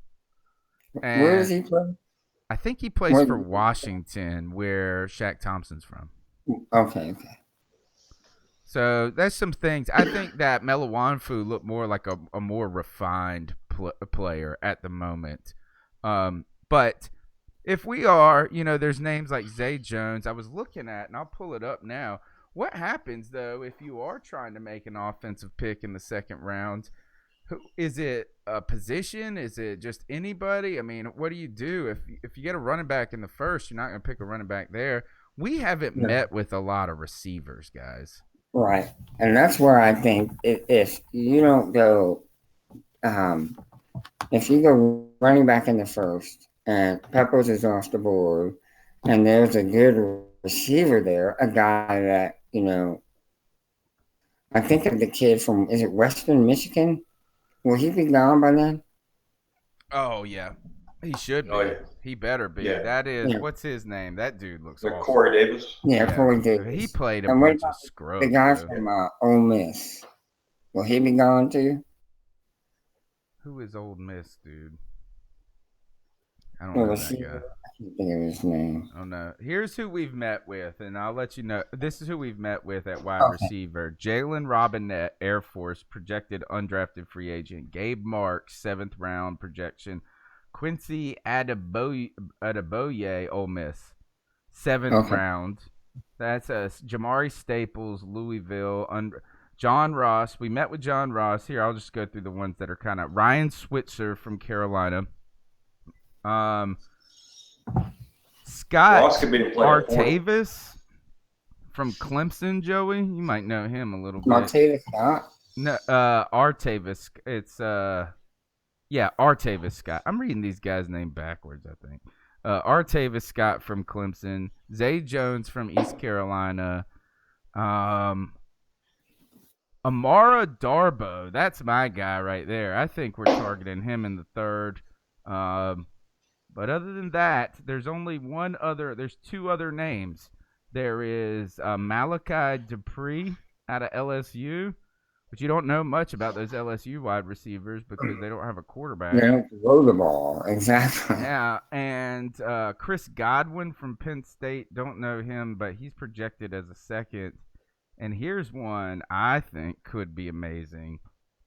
And Where does he play? I think he plays for Washington, where Shaq Thompson's from. Okay. So there's some things. I think that Meliwanfu looked more like a more refined player at the moment. But if we are, there's names like Zay Jones I was looking at, and I'll pull it up now. What happens, though, if you are trying to make an offensive pick in the second round? Is it a position? Is it just anybody? I mean, what do you do? If you get a running back in the first, you're not going to pick a running back there. We haven't met with a lot of receivers, guys. Right. And that's where I think if you don't go if you go running back in the first and Peppers is off the board and there's a good receiver there, a guy that, I think of the kid from, is it Western Michigan? Will he be gone by then? Oh, yeah. He should be. Oh, yeah. He better be. Yeah. That is, Yeah. what's his name? That dude looks Like awesome. Corey Davis. Yeah, Corey Davis. He played a And what bunch of about scrubs. the guy though. from Ole Miss. Will he be gone too? Who is Old Miss, dude? I don't Well, know was that he- guy. I can't think of his name. Oh no! Here's who we've met with, and I'll let you know. This is who we've met with at wide Okay. receiver: Jalen Robinette, Air Force, projected undrafted free agent; Gabe Marks, 7th round projection; Quincy Adeboye, Ole Miss, 7th Okay. round. That's Jamari Staples, Louisville. John Ross. We met with John Ross. Here, I'll just go through the ones that are kind of Ryan Switzer from Carolina. Scott Ross could be a player. Artavis from Clemson, Joey. You might know him a little bit. Martavis Scott. No, Artavis. It's Artavis Scott. I'm reading these guys' name backwards, I think. Artavis Scott from Clemson. Zay Jones from East Carolina. Amara Darbo. That's my guy right there. I think we're targeting him in the 3rd. But other than that, there's there's 2 other names. There is Malachi Dupree out of LSU, but you don't know much about those LSU wide receivers because they don't have a quarterback. They don't throw the ball. Exactly. Yeah, and Chris Godwin from Penn State, don't know him, but he's projected as a 2nd. And here's one I think could be amazing.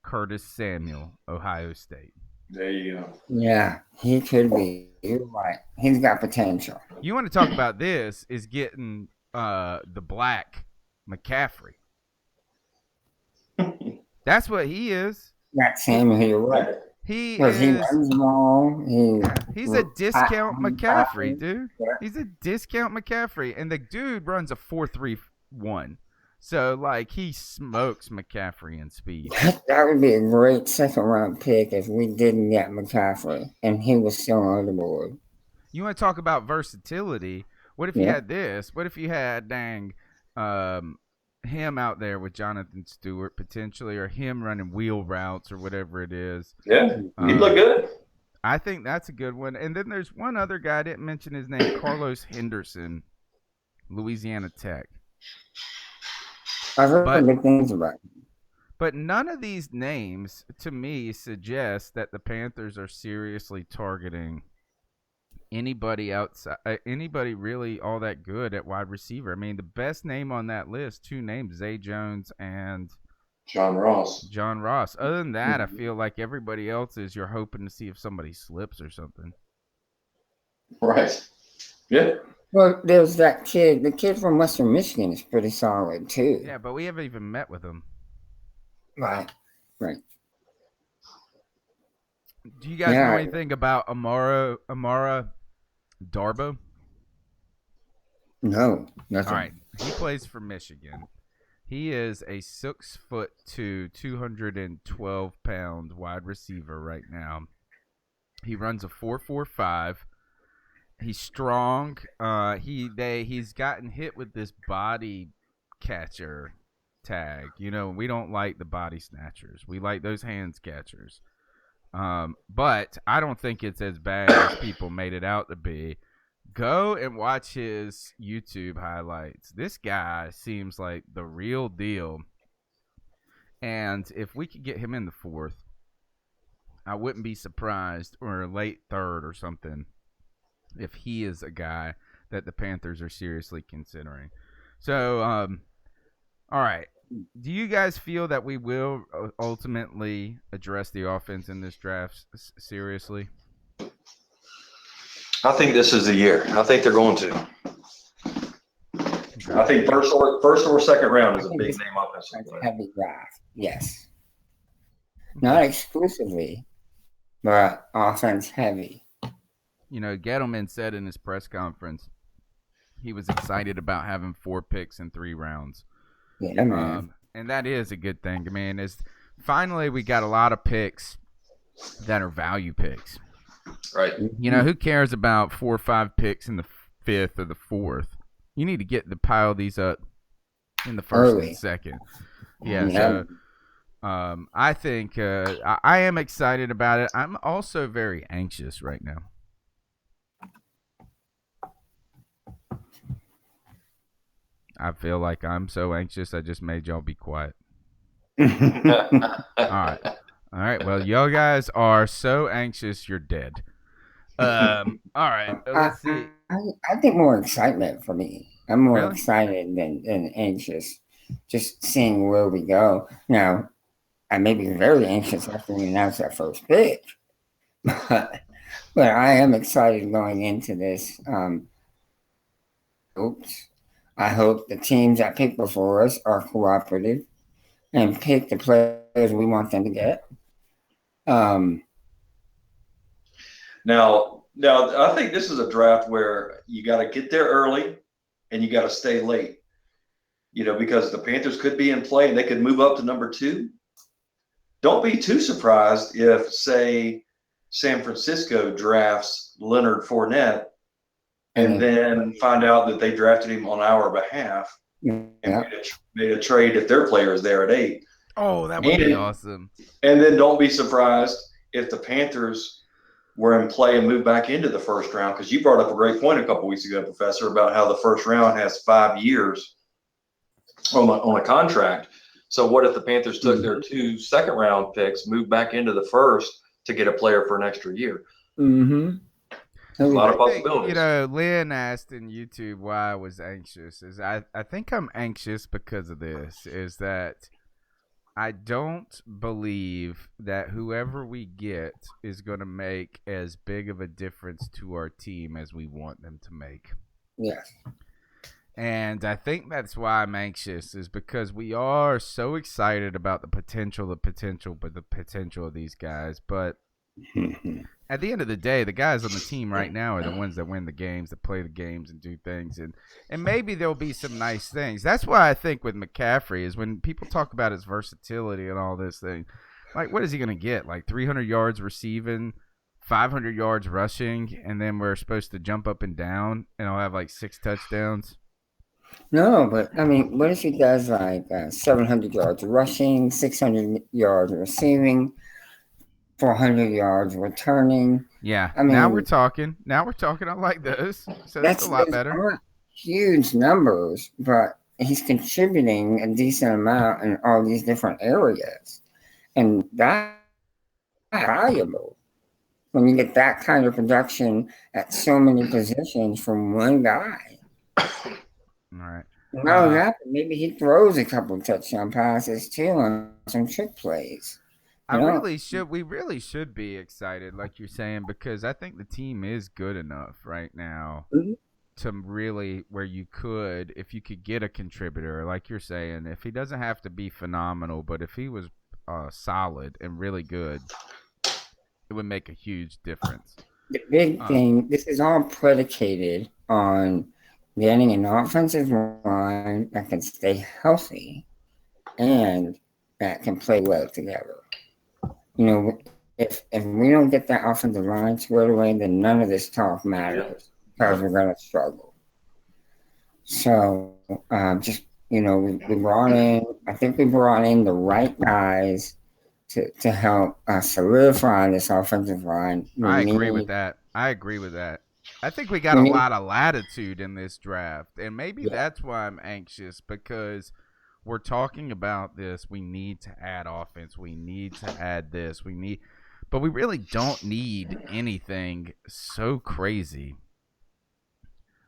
Curtis Samuel, Ohio State. There you go. Yeah, he could be. You're right. He's got potential. You want to talk about this is getting the black McCaffrey. That's what he is. That Samuel, you're right. He Because he is. runs the ball. He's a discount McCaffrey, Yeah. dude. He's a discount McCaffrey, and the dude runs a 4.31. So like he smokes McCaffrey in speed. That would be a great second round pick if we didn't get McCaffrey and he was still on the board. You want to talk about versatility? What if you had this? What if you had him out there with Jonathan Stewart potentially, or him running wheel routes or whatever it is? Yeah, he'd look good. I think that's a good one. And then there's one other guy, I didn't mention his name, Carlos Henderson, Louisiana Tech. I've heard good things about him. But none of these names, to me, suggest that the Panthers are seriously targeting anybody outside, anybody really all that good at wide receiver. I mean, the best name on that list, two names, Zay Jones and John Ross. Other than that, I feel like everybody else is you're hoping to see if somebody slips or something. Right. Yeah. Well, there's that kid. The kid from Western Michigan is pretty solid too. Yeah, but we haven't even met with him. Right. Do you guys know anything about Amara Darbo? No, nothing. All right. He plays for Michigan. He is a 6'2", 212-pound wide receiver right now. He runs a 4.45. He's strong. He's gotten hit with this body catcher tag. You know, we don't like the body snatchers. We like those hands catchers. But I don't think it's as bad as people made it out to be. Go and watch his YouTube highlights. This guy seems like the real deal. And if we could get him in the fourth, I wouldn't be surprised, or a late third or something, if he is a guy that the Panthers are seriously considering. So, all right. Do you guys feel that we will ultimately address the offense in this draft seriously? I think this is the year. I think they're going to. I think first or second round is a big name offensive player. Heavy draft, yes. Not exclusively, but offense heavy. You know, Gettleman said in his press conference he was excited about having 4 picks in 3 rounds. Yeah, man. And that is a good thing. I mean, finally we got a lot of picks that are value picks. Right. You know, who cares about 4 or 5 picks in the 5th or the 4th? You need to pile these up in the first and second. Yeah. So I think I am excited about it. I'm also very anxious right now. I feel like I'm so anxious. I just made y'all be quiet. All right. Well, y'all guys are so anxious, you're dead. All right. Let's see. I think more excitement for me. I'm more Really? excited than anxious. Just seeing where we go. Now, I may be very anxious after we announce that first pick, but I am excited going into this. I hope the teams that pick before us are cooperative and pick the players we want them to get. Now, I think this is a draft where you got to get there early and you got to stay late. You know, because the Panthers could be in play and they could move up to number 2. Don't be too surprised if, say, San Francisco drafts Leonard Fournette and then find out that they drafted him on our behalf and made a trade if their player is there at 8. Oh, that would be awesome. And then don't be surprised if the Panthers were in play and moved back into the first round, because you brought up a great point a couple weeks ago, Professor, about how the first round has 5 years on a contract. So what if the Panthers took their 2 second-round picks, moved back into the first to get a player for an extra year? Mm-hmm. A lot of possibilities. You know, Lynn asked in YouTube why I was anxious. I think I'm anxious because of this, is that I don't believe that whoever we get is going to make as big of a difference to our team as we want them to make. Yes. And I think that's why I'm anxious, is because we are so excited about the potential of these guys. But At the end of the day, the guys on the team right now are the ones that win the games, that play the games and do things, and maybe there'll be some nice things. That's why I think with McCaffrey is when people talk about his versatility and all this thing, like what is he going to get? Like 300 yards receiving, 500 yards rushing, and then we're supposed to jump up and down, and I'll have like 6 touchdowns. No, but I mean, what if he does like 700 yards rushing, 600 yards receiving, 400 yards returning? Yeah, I mean, now we're talking. Now we're talking. I like those. So that's a lot those better. aren't huge numbers, but he's contributing a decent amount in all these different areas, and that's valuable when you get that kind of production at so many positions from one guy. All right. Not only that, but maybe he throws a couple touchdown passes too on some trick plays. We really should be excited, like you're saying, because I think the team is good enough right now to really where you could, if you could get a contributor, like you're saying, if he doesn't have to be phenomenal, but if he was solid and really good, it would make a huge difference. The big thing, this is all predicated on getting an offensive line that can stay healthy and that can play well together. You know, if we don't get that offensive line squared away, then none of this talk matters because we're going to struggle. So, just, you know, we brought in, I think we brought in the right guys to help solidify this offensive line. I agree with that. I think we got a lot of latitude in this draft, and maybe that's why I'm anxious, because we're talking about this. We need to add offense. We need to add this. But we really don't need anything so crazy.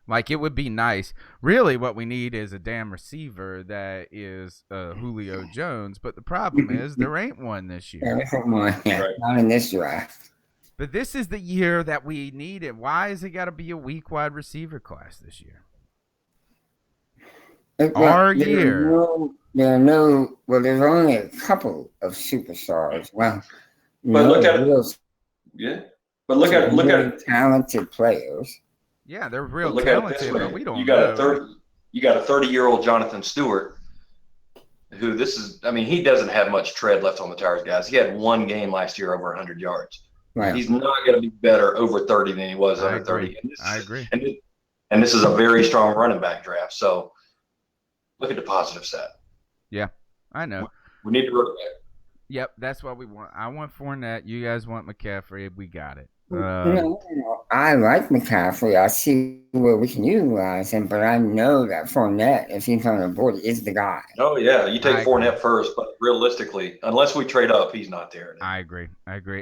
Like, it would be nice. Really, what we need is a damn receiver that is Julio Jones. But the problem is there ain't one this year. There isn't one. Not in this draft. But this is the year that we need it. Why has it got to be a weak wide receiver class this year? There's only a couple of superstars. Well, but look at talented players. Yeah, they're real talented, but we don't. You got a 30-year-old Jonathan Stewart, who he doesn't have much tread left on the tires, guys. He had one game last year over 100 yards. Right. He's not going to be better over 30 than he was under 30. I agree. And this is a very strong running back draft. So look at the positive side. Yeah, I know. We need to run back. Yep, that's what we want. I want Fournette. You guys want McCaffrey. We got it. I like McCaffrey. I see where we can utilize him, but I know that Fournette, if he's on the board, is the guy. Oh, yeah. You take Fournette first, but realistically, unless we trade up, he's not there. I agree.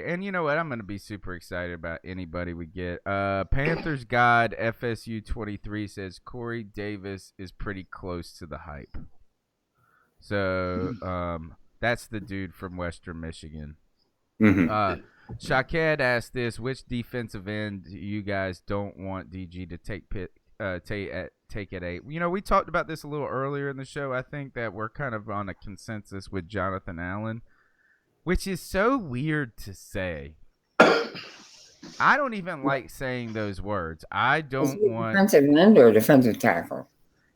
And you know what? I'm going to be super excited about anybody we get. Panthers God FSU 23 says Corey Davis is pretty close to the hype. So that's the dude from Western Michigan. Mm-hmm. Shaked asked this: which defensive end you guys don't want DG to take at 8? You know, we talked about this a little earlier in the show. I think that we're kind of on a consensus with Jonathan Allen, which is so weird to say. I don't even like saying those words. I don't want defensive end or defensive tackle.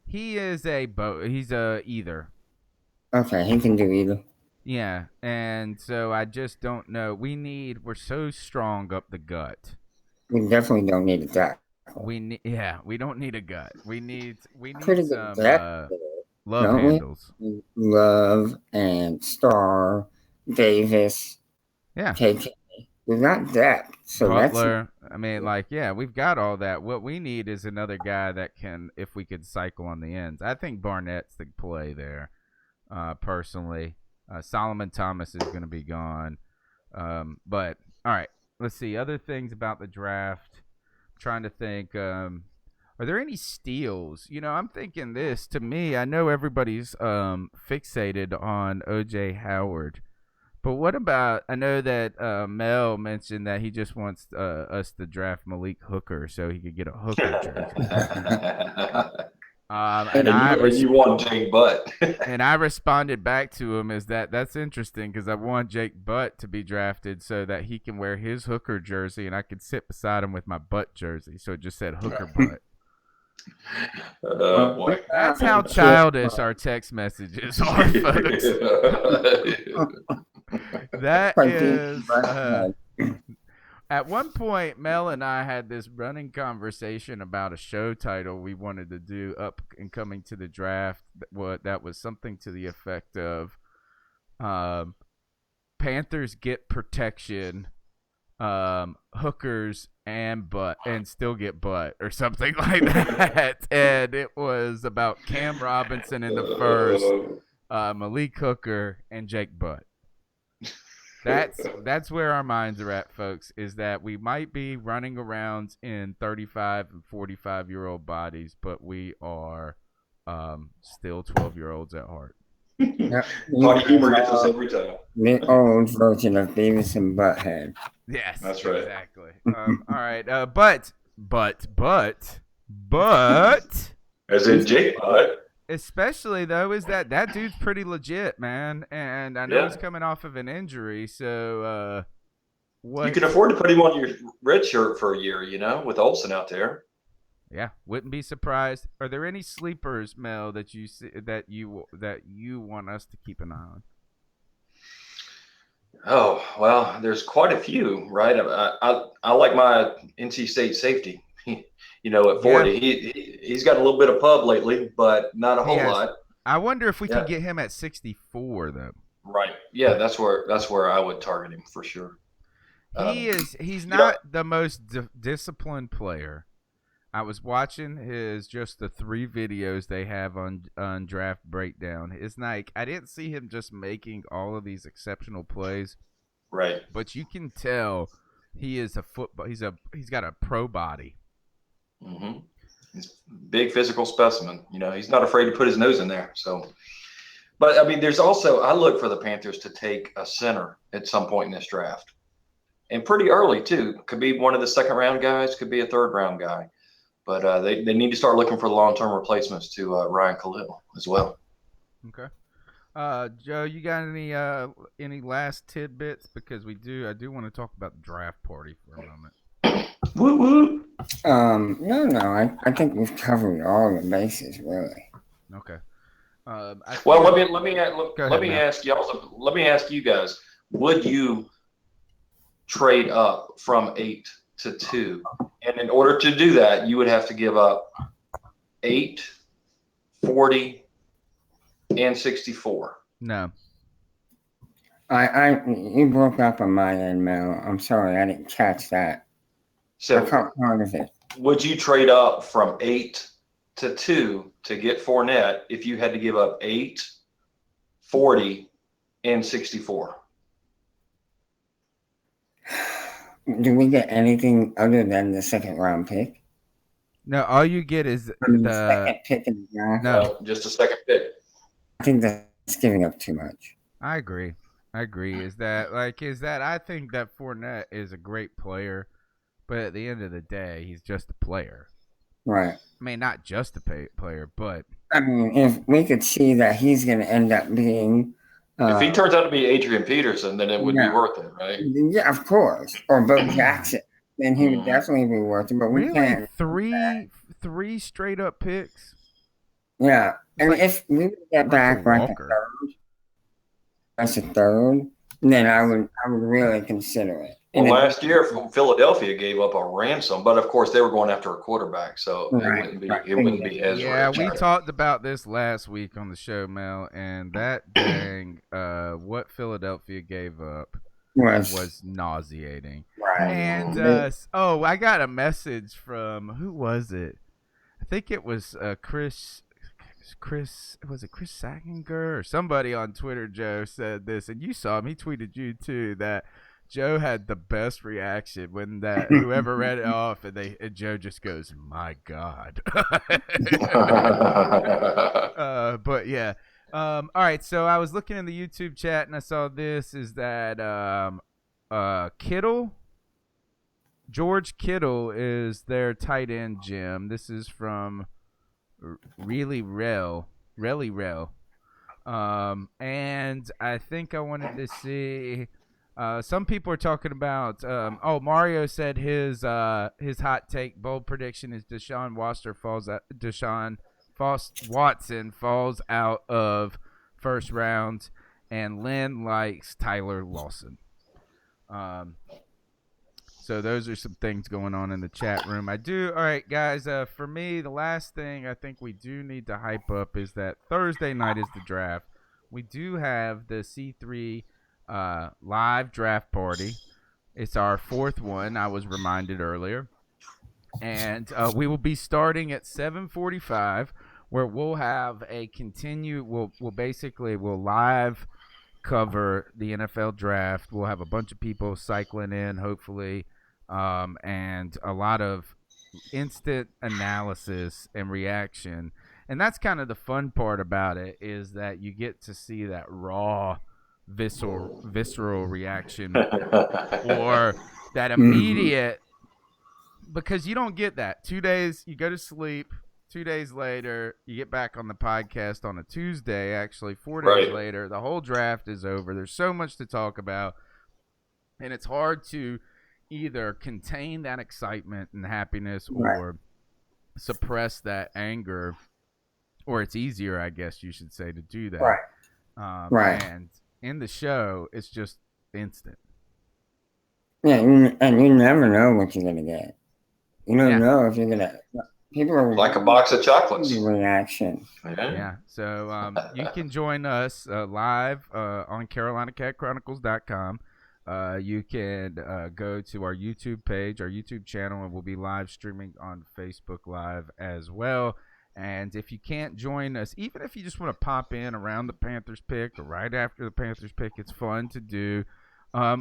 He is he's a either. Okay, he can do either. Yeah, and so I just don't know. We're so strong up the gut. We definitely don't need a tackle. We don't need a gut. We need pretty some love handles. Love and Star, Davis. Yeah. KK. We've got depth. So Butler. We've got all that. What we need is another guy that can, if we could cycle on the ends. I think Barnett's the play there, personally. Solomon Thomas is going to be gone. But, all right, let's see. Other things about the draft. I'm trying to think. Are there any steals? You know, I'm thinking this. To me, I know everybody's fixated on O.J. Howard. But what about, I know that Mel mentioned that he just wants us to draft Malik Hooker so he could get a Hooker jersey. And you want Jake Butt. and I responded back to him is that's interesting because I want Jake Butt to be drafted so that he can wear his hooker jersey and I could sit beside him with my butt jersey. So it just said hooker butt. Boy. That's how childish our text messages are, folks. That is. At one point, Mel and I had this running conversation about a show title we wanted to do up and coming to the draft. That was something to the effect of Panthers get protection, hookers and butt, and still get butt, or something like that. And it was about Cam Robinson in the first, Malik Hooker, and Jake Butt. That's where our minds are at, folks, is that we might be running around in 35 and 45-year-old bodies, but we are still 12-year-olds at heart. Funny humor gets us every time. The old version of Beavis and Butthead. Yes, that's right. Exactly. All right, but As in Jake Butt. especially though is that dude's pretty legit, man, and I know he's coming off of an injury, so what? You can afford to put him on your red shirt for a year, with Olsen out there. Yeah, wouldn't be surprised. Are there any sleepers, Mel, that you see, that you want us to keep an eye on? Oh, well, there's quite a few, right? I like my NC State safety. At 40, he's got a little bit of pub lately, but not a whole lot. I wonder if we can get him at 64 though. Right. Yeah, that's where I would target him for sure. He's not the most disciplined player. I was watching the 3 videos they have on Draft Breakdown. It's like I didn't see him just making all of these exceptional plays. Right. But you can tell he is a football. He's got a pro body. Mm-hmm. He's a big physical specimen. He's not afraid to put his nose in there. So, but I mean, there's also I look for the Panthers to take a center at some point in this draft, and pretty early too. Could be one of the second round guys. Could be a third round guy. But they need to start looking for long-term replacements to Ryan Khalil as well. Okay. Joe, you got any last tidbits? Because I do want to talk about the draft party for a moment. Woo woo. No. I think we've covered all the bases, really. Okay. Let me ask you guys: would you trade up from 8 to 2? And in order to do that, you would have to give up 8, 40, and 64. No. You broke up on my end, Mel. I'm sorry, I didn't catch that. So I caught part of it. Would you trade up from 8 to 2 to get Fournette if you had to give up 8, 40, and 64? Do we get anything other than the second round pick? No, all you get is the second pick in the draft. No, just a second pick. I think that's giving up too much. I agree. Is that I think that Fournette is a great player, but at the end of the day, he's just a player. Right. I mean, not just a player, but I mean, if we could see that he's going to end up being. If he turns out to be Adrian Peterson, then it would be worth it, right? Yeah, of course. Or Bo Jackson. Then he would definitely be worth it. But we can't. Three straight up picks. Yeah. And if we would get back like a third, then I would really consider it. Well, last year, Philadelphia gave up a ransom, but of course they were going after a quarterback, so it wouldn't be as rich. We talked about this last week on the show, Mel, and that dang what Philadelphia gave up was nauseating. Right. And I got a message from who was it? I think it was Chris. Was it Chris Saginger or somebody on Twitter? Joe said this, and you saw him. He tweeted you too that Joe had the best reaction when that whoever read it off, and Joe just goes, "My God." But yeah. All right. So I was looking in the YouTube chat and I saw this. Is that Kittle? George Kittle is their tight end, Jim. This is from really real. And I think I wanted to see. Some people are talking about. Mario said his hot take bold prediction is Deshaun Watson falls out of first round, and Lynn likes Tyler Lawson. So those are some things going on in the chat room. All right, guys. For me, the last thing I think we do need to hype up is that Thursday night is the draft. We do have the C3 live draft party. It's our fourth one. I was reminded earlier, and we will be starting at 7:45, where we'll have a we'll live cover the NFL draft. We'll have a bunch of people cycling in, hopefully, and a lot of instant analysis and reaction. And that's kind of the fun part about it, is that you get to see that raw, visceral reaction or that immediate, because you don't get that. 2 days, you go to sleep. 2 days later, you get back on the podcast on a Tuesday. Actually, 4 days later, the whole draft is over. There's so much to talk about, and it's hard to either contain that excitement and happiness or suppress that anger, or it's easier, I guess you should say, to do that. And in the show, it's just instant. Yeah, and you never know what you're gonna get. You don't know if you're gonna. People are like a box of chocolates. Reaction. Yeah. So you can join us live on CarolinaCatChronicles.com. You can go to our YouTube page, our YouTube channel, and we'll be live streaming on Facebook Live as well. And if you can't join us, even if you just want to pop in around the Panthers pick or right after the Panthers pick, it's fun to do. I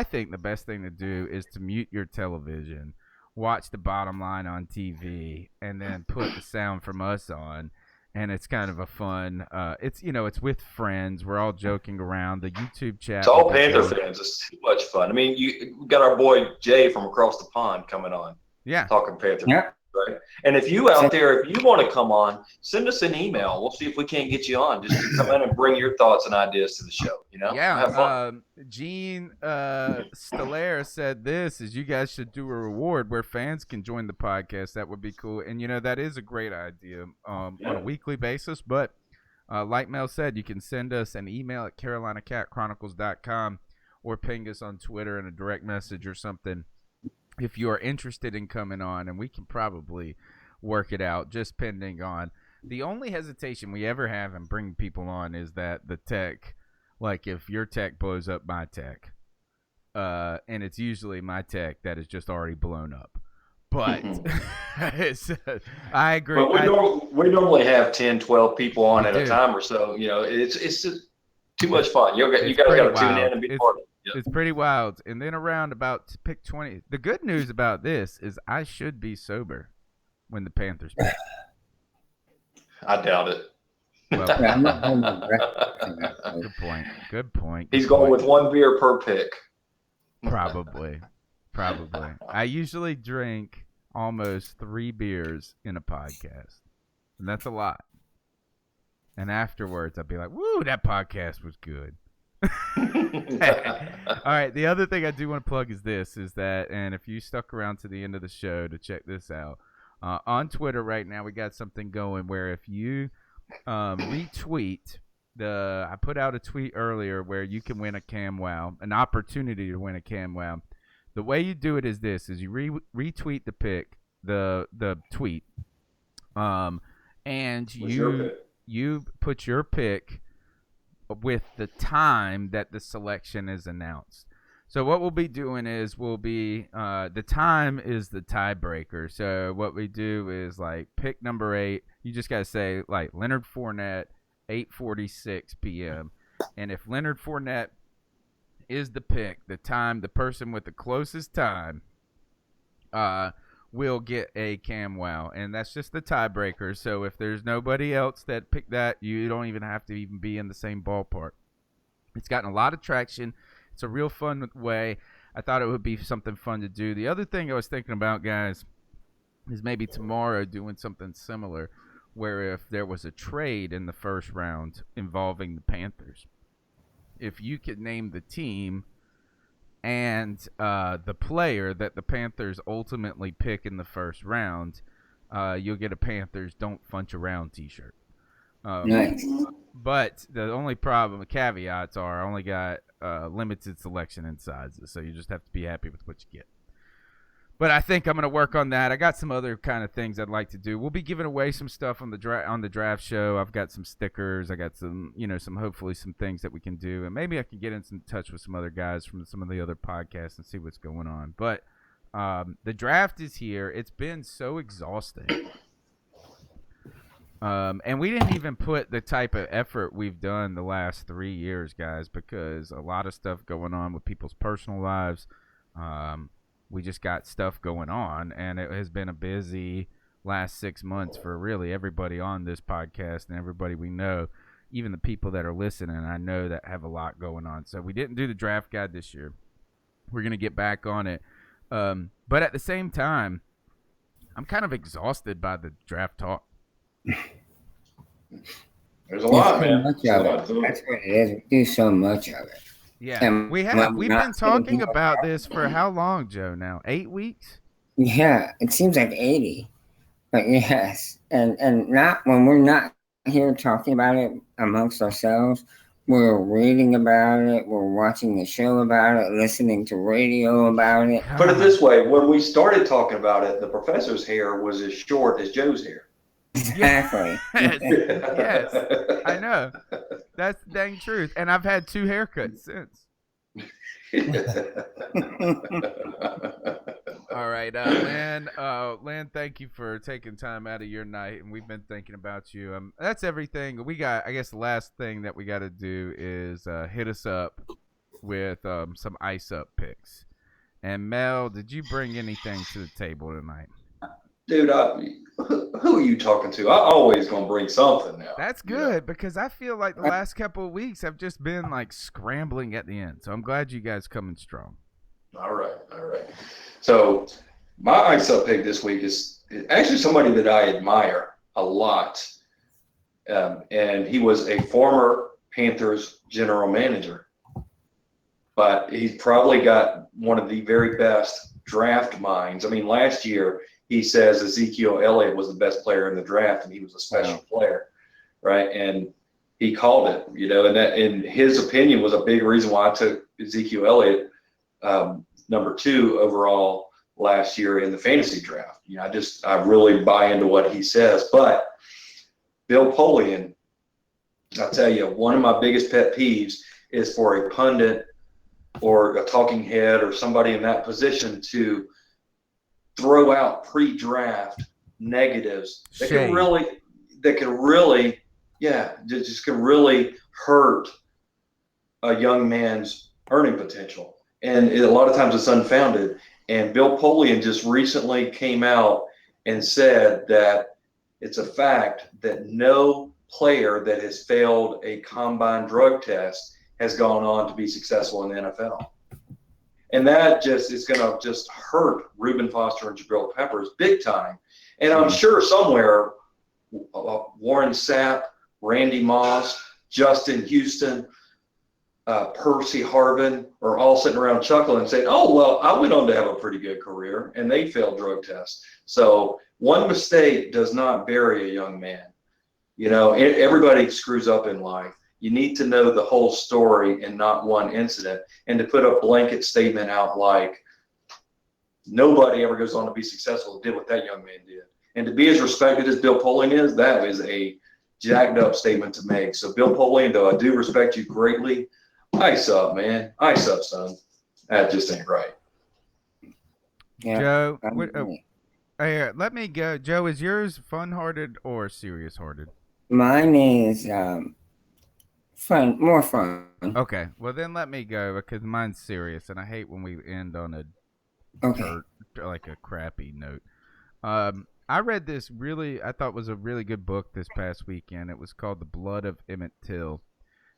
think the best thing to do is to mute your television, watch the bottom line on TV, and then put the sound from us on. And it's kind of a fun, it's with friends. We're all joking around. The YouTube chat. It's all Panther fans. It's too much fun. I mean, we got our boy Jay from across the pond coming on. Yeah. Talking Panther. Yeah. Right. And if you out there, if you want to come on, send us an email. We'll see if we can't get you on. Just to come in and bring your thoughts and ideas to the show. Yeah. Have fun. Gene Stellaire said this is you guys should do a reward where fans can join the podcast. That would be cool. And that is a great idea on a weekly basis. But like Mel said, you can send us an email at CarolinaCatChronicles.com or ping us on Twitter in a direct message or something if you are interested in coming on, and we can probably work it out, just pending on. The only hesitation we ever have in bringing people on is that the tech, like if your tech blows up my tech, and it's usually my tech that is just already blown up. But I agree. But we normally have 10, 12 people on at a time or so. It's just too much fun. You guys got to tune in and be part of it. Yep. It's pretty wild. And then around about pick 20. The good news about this is I should be sober when the Panthers pick. I doubt it. Well, Good point. He's going with one beer per pick. Probably. I usually drink almost 3 beers in a podcast. And that's a lot. And afterwards, I'd be like, woo, that podcast was good. All right, the other thing I do want to plug is that, and if you stuck around to the end of the show to check this out, on Twitter right now we got something going where if you retweet I put out a tweet earlier where you can win a CamWow, an opportunity to win a CamWow. The way you do it is you retweet the pick, the tweet, and you put your pick with the time that the selection is announced. So what we'll be doing is the time is the tiebreaker. So what we do is like pick number 8. You just got to say like Leonard Fournette, 8:46 p.m. And if Leonard Fournette is the pick, the person with the closest time will get a CamWow, and that's just the tiebreaker. So if there's nobody else that picked that, you don't even have to even be in the same ballpark. It's gotten a lot of traction. It's a real fun way. I thought it would be something fun to do. The other thing I was thinking about, guys, is maybe tomorrow doing something similar, where if there was a trade in the first round involving the Panthers, if you could name the team and the player that the Panthers ultimately pick in the first round, you'll get a Panthers Don't Funch Around t-shirt. Nice. But the only problem, the caveats are, I only got limited selection in sizes, so you just have to be happy with what you get. But I think I'm going to work on that. I got some other kind of things I'd like to do. We'll be giving away some stuff on the draft show. I've got some stickers. I got some, some hopefully some things that we can do, and maybe I can get in touch with some other guys from some of the other podcasts and see what's going on. But the draft is here. It's been so exhausting. And we didn't even put the type of effort we've done the last 3 years, guys, because a lot of stuff going on with people's personal lives. We just got stuff going on, and it has been a busy last 6 months for really everybody on this podcast and everybody we know, even the people that are listening, I know that have a lot going on. So we didn't do the draft guide this year. We're going to get back on it. But at the same time, I'm kind of exhausted by the draft talk. There's a lot, man. Much of it. That's what it is. We do so much of it. Yeah, And we've when we're been not talking sitting about this for how long, Joe? Now 8 weeks. Yeah, it seems like 80, but yes, and not when we're not here talking about it amongst ourselves. We're reading about it. We're watching the show about it, listening to radio about it. Put it this way: when we started talking about it, the professor's hair was as short as Joe's hair. Exactly. Yes, I know. That's the dang truth. And I've had 2 haircuts since. All right, Lynn, thank you for taking time out of your night, and we've been thinking about you. That's everything. We got, I guess the last thing that we got to do is hit us up with some ice up picks. And Mel, did you bring anything to the table tonight? Dude, who are you talking to? I always gonna bring something now. That's good because I feel like the last couple of weeks have just been like scrambling at the end. So I'm glad you guys coming strong. All right. So my ice up pick this week is actually somebody that I admire a lot, and he was a former Panthers general manager, but he's probably got one of the very best draft minds. I mean, last year he says Ezekiel Elliott was the best player in the draft, and he was a special player, right? And he called it, and that, in his opinion, was a big reason why I took Ezekiel Elliott number 2 overall last year in the fantasy draft. I really buy into what he says. But Bill Polian, I'll tell you, one of my biggest pet peeves is for a pundit or a talking head or somebody in that position to throw out pre-draft negatives that can really hurt a young man's earning potential. And a lot of times it's unfounded. And Bill Polian just recently came out and said that it's a fact that no player that has failed a combine drug test has gone on to be successful in the NFL. And that just is going to just hurt Reuben Foster and Jabril Peppers big time. And I'm sure somewhere Warren Sapp, Randy Moss, Justin Houston, Percy Harvin are all sitting around chuckling and saying, oh, well, I went on to have a pretty good career, and they failed drug tests. So one mistake does not bury a young man. Everybody screws up in life. You need to know the whole story and not one incident. And to put a blanket statement out like nobody ever goes on to be successful did what that young man did. And to be as respected as Bill Polian is, that is a jacked up statement to make. So Bill Polian, though I do respect you greatly, ice up, man. Ice up, son. That just ain't right. Yeah, Joe, let me go. Joe, is yours fun-hearted or serious-hearted? Mine is fun, more fun. Okay, well then let me go because mine's serious, and I hate when we end on a like a crappy note. I read this I thought was a really good book this past weekend. It was called The Blood of Emmett Till.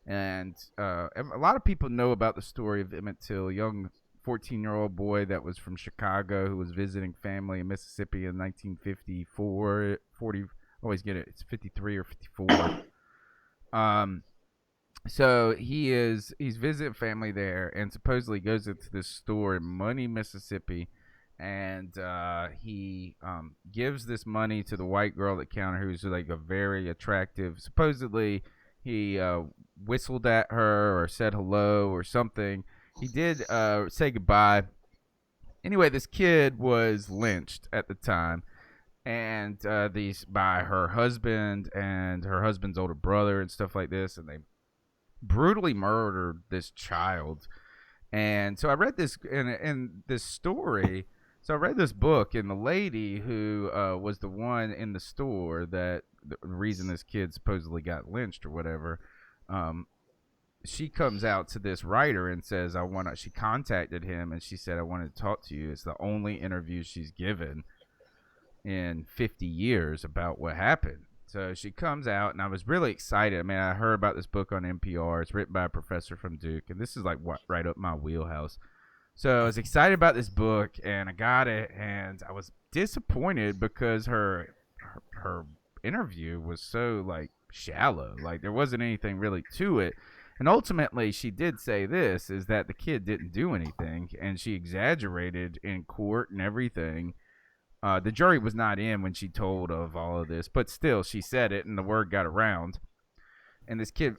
And a lot of people know about the story of Emmett Till, young 14-year-old boy that was from Chicago who was visiting family in Mississippi in 1954, 40. Always get it. It's 53 or 54. So he's visiting family there, and supposedly goes into this store in Money, Mississippi, and he gives this money to the white girl at the counter, who's like a very attractive. Supposedly, he whistled at her or said hello or something. He did say goodbye. Anyway, this kid was lynched at the time, and these by her husband and her husband's older brother and stuff like this, and they brutally murdered this child. And so I read this in this story. So I read this book, and the lady who was the one in the store that the reason this kid supposedly got lynched or whatever, she comes out to this writer and says, she contacted him and she said, I wanted to talk to you. It's the only interview she's given in 50 years about what happened. So she comes out, and I was really excited. I mean, I heard about this book on NPR. It's written by a professor from Duke, and this is like right up my wheelhouse. So I was excited about this book, and I got it, and I was disappointed because her interview was so like shallow. Like there wasn't anything really to it. And ultimately, she did say this, is that the kid didn't do anything, and she exaggerated in court and everything. The jury was not in when she told of all of this, but still, she said it, and the word got around. And this kid,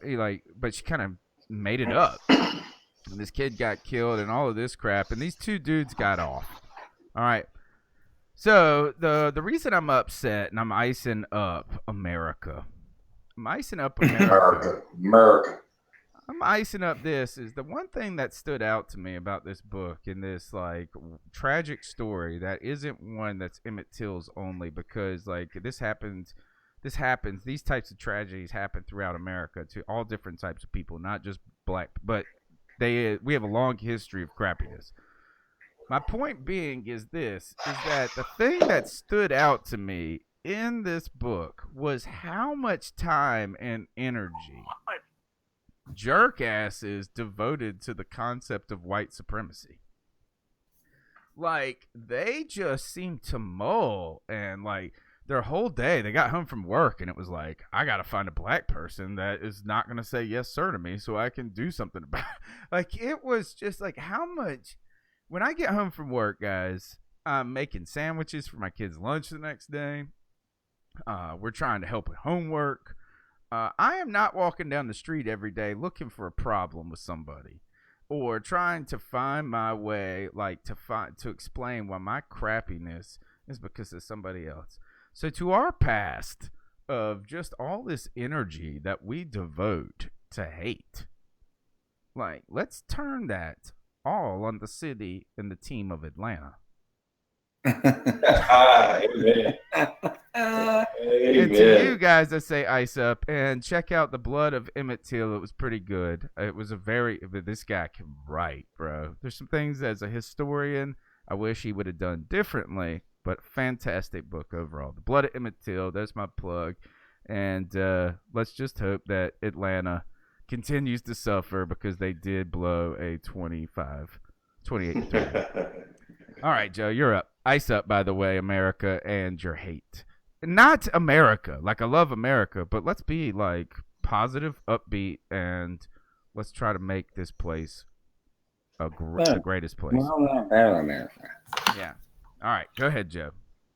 but she kind of made it up. And this kid got killed and all of this crap, and these two dudes got off. All right. So the reason I'm upset and I'm icing up America. I'm icing up America. I'm icing up this is the one thing that stood out to me about this book and this like tragic story that isn't one that's Emmett Till's only, because like this happens, these types of tragedies happen throughout America to all different types of people, not just black, but we have a long history of crappiness. My point being is that the thing that stood out to me in this book was how much time and energy jerk asses devoted to the concept of white supremacy. Like they just seemed to mull, and like their whole day they got home from work and it was like, I gotta find a black person that is not gonna say yes sir to me so I can do something about it. Like it was just like how much. When I get home from work, guys, I'm making sandwiches for my kids' lunch the next day. We're trying to help with homework. I am not walking down the street every day looking for a problem with somebody or trying to find my way, like to explain why my crappiness is because of somebody else. So to our past of just all this energy that we devote to hate, like let's turn that all on the city and the team of Atlanta. Amen. And to you guys, I say ice up and check out The Blood of Emmett Till. It was pretty good. It was this guy can write, bro. There's some things as a historian I wish he would have done differently, but fantastic book overall. The Blood of Emmett Till, there's my plug. And let's just hope that Atlanta continues to suffer because they did blow a 28-3. All right, Joe, you're up. Ice up, by the way, America and your hate. Not America. Like, I love America, but let's be, like, positive, upbeat, and let's try to make this place the greatest place. Well, better America. Yeah. All right, go ahead, Joe.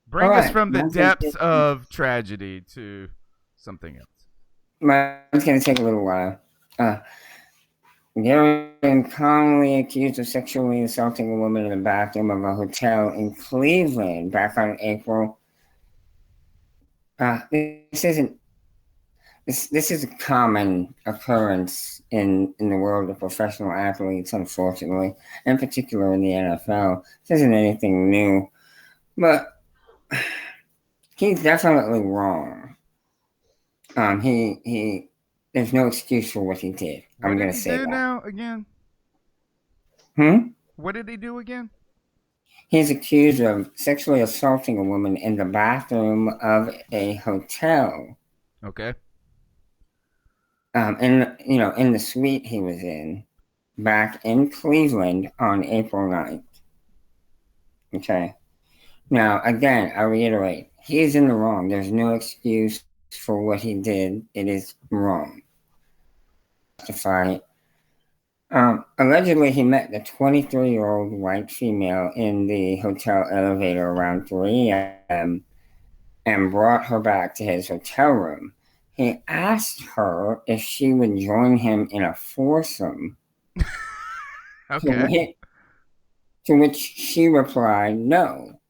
Bring us from the depths of tragedy to something else. Mine's going to take a little while. Gary Conley accused of sexually assaulting a woman in the bathroom of a hotel in Cleveland back on April. This is a common occurrence in the world of professional athletes, unfortunately, in particular in the NFL. This isn't anything new, but he's definitely wrong. There's no excuse for what he did. I'm going to say that. What did he do now again? What did he do again? He's accused of sexually assaulting a woman in the bathroom of a hotel. Okay. In the suite he was in. back in Cleveland on April 9th. Okay. Now, again, I reiterate, he is in the wrong. There's no excuse for what he did. It is wrong. Allegedly, he met the 23-year-old white female in the hotel elevator around 3 a.m. and brought her back to his hotel room. He asked her if she would join him in a foursome. Okay. To which she replied no.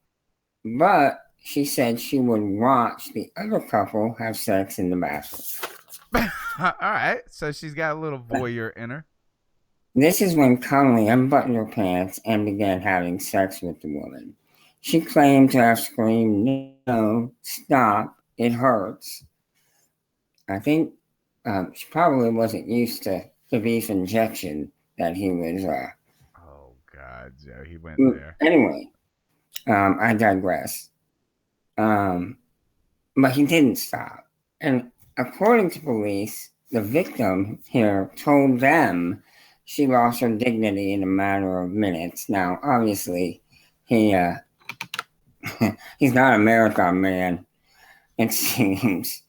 But she said she would watch the other couple have sex in the bathroom. All right. So she's got a little voyeur in her. This is when Connolly unbuttoned her pants and began having sex with the woman. She claimed to have screamed, "No, stop, it hurts." I think she probably wasn't used to the beef injection that he was. Oh, God, Joe, he went there. Anyway, I digress. But he didn't stop. And according to police, the victim here told them she lost her dignity in a matter of minutes. Now, obviously, he's not a marathon man, it seems.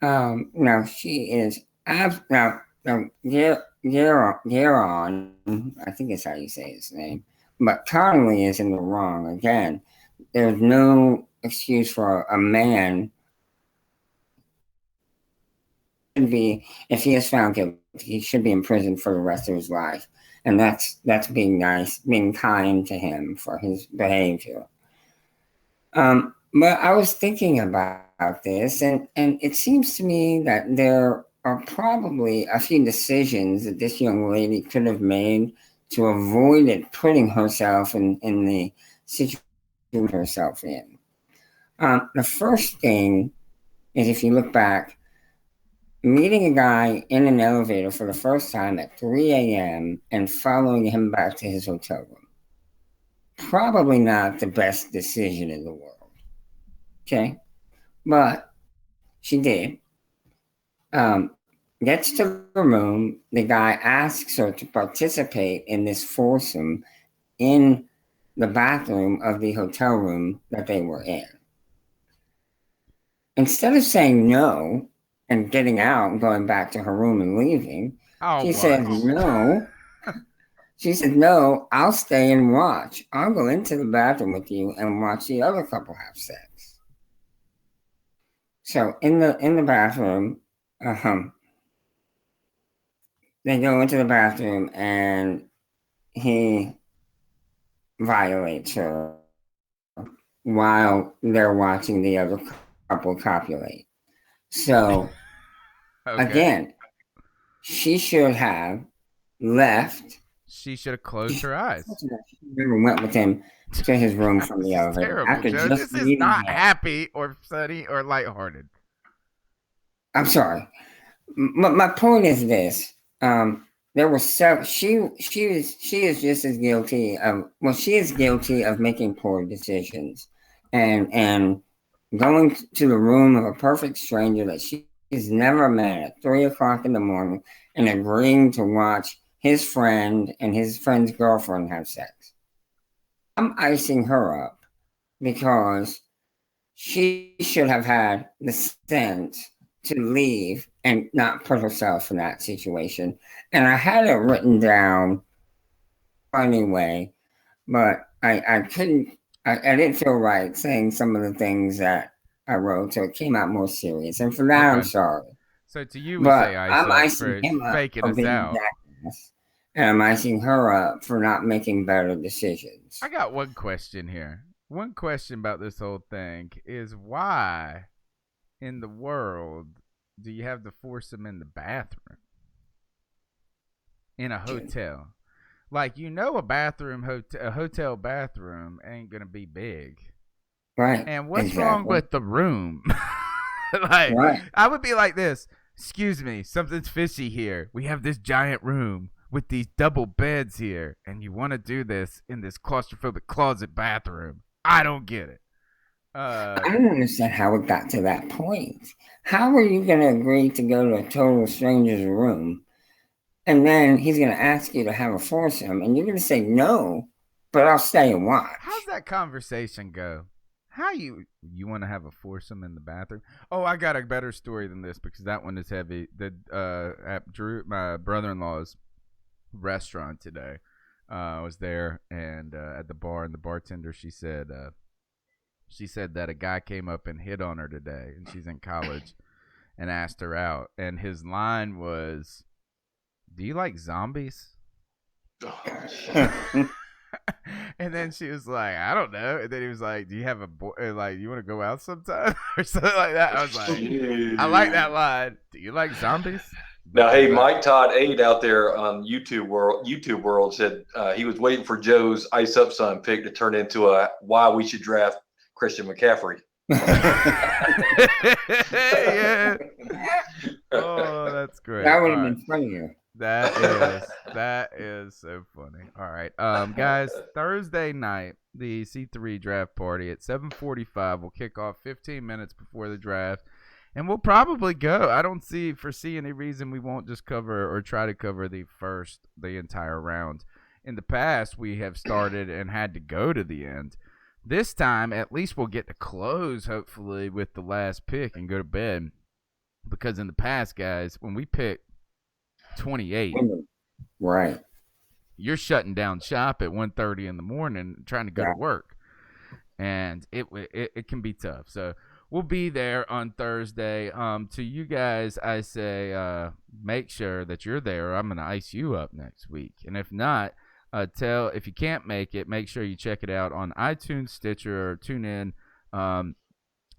Now, she is Garon, I think it's how you say his name, but Connolly is in the wrong again. There's no excuse for a man. If he is found guilty, he should be in prison for the rest of his life, and that's being nice, being kind to him for his behavior. But I was thinking about this, and it seems to me that there are probably a few decisions that this young lady could have made to avoid it putting herself in the situation herself in. The first thing is, if you look back, meeting a guy in an elevator for the first time at 3 a.m. and following him back to his hotel room. Probably not the best decision in the world. Okay? But she did. Gets to the room. The guy asks her to participate in this foursome in the bathroom of the hotel room that they were in. Instead of saying no and getting out and going back to her room and leaving, she said no. She said, "No, I'll stay and watch. I'll go into the bathroom with you and watch the other couple have sex." So in the bathroom, they go into the bathroom and he violates her while they're watching the other couple copulate. So again, she should have left. She should have closed her eyes. She never went with him to his room from the elevator. Terrible, Joe. This is not happy or funny or lighthearted. I'm sorry. My point is this. There were several. She is just as guilty of. Well, she is guilty of making poor decisions, and going to the room of a perfect stranger that she's never met at 3 o'clock in the morning and agreeing to watch his friend and his friend's girlfriend have sex. I'm icing her up because she should have had the sense to leave and not put herself in that situation. And I had it written down anyway, but I couldn't, I didn't feel right saying some of the things that I wrote, so it came out more serious. And for that, I'm sorry. So to you, we say I'm icing him up faking for us being out. And I'm icing her up for not making better decisions. I got one question here. One question about this whole thing is, why in the world do you have to force them in the bathroom in a hotel? Like, a hotel bathroom ain't gonna be big, right? And what's wrong with the room? Right. I would be like this. Excuse me, something's fishy here. We have this giant room with these double beds here, and you want to do this in this claustrophobic closet bathroom. I don't get it. I don't understand how it got to that point. How are you going to agree to go to a total stranger's room And then he's going to ask you to have a foursome, and you're going to say no, but I'll stay and watch. How's that conversation go? How you want to have a foursome in the bathroom? Oh, I got a better story than this because that one is heavy. At Drew, my brother-in-law's restaurant today, I was there and at the bar, and the bartender she said that a guy came up and hit on her today, and she's in college, and asked her out, and his line was, "Do you like zombies?" And then she was like, "I don't know." And then he was like, "Do you have a boy? Like, you want to go out sometime or something like that?" I was like, "I like that line. Do you like zombies?" Now, hey, Mike Todd 8 out there on YouTube World said he was waiting for Joe's Ice Up Son pick to turn into a why we should draft Christian McCaffrey. Yeah. Oh, that's great. That would have All been right. funnier. That is so funny. All right, guys, Thursday night, the C3 draft party at 7:45 will kick off 15 minutes before the draft, and we'll probably go. I don't foresee any reason we won't just cover or try to cover the entire round. In the past, we have started and had to go to the end. This time, at least we'll get to close, hopefully, with the last pick and go to bed. Because in the past, guys, when we pick 28, Right. you're shutting down shop at 1:30 in the morning trying to go to work, and it can be tough. So we'll be there on Thursday. To you guys, I say make sure that you're there. I'm gonna ice you up next week, and if not, if you can't make it, make sure you check it out on iTunes, Stitcher, or TuneIn.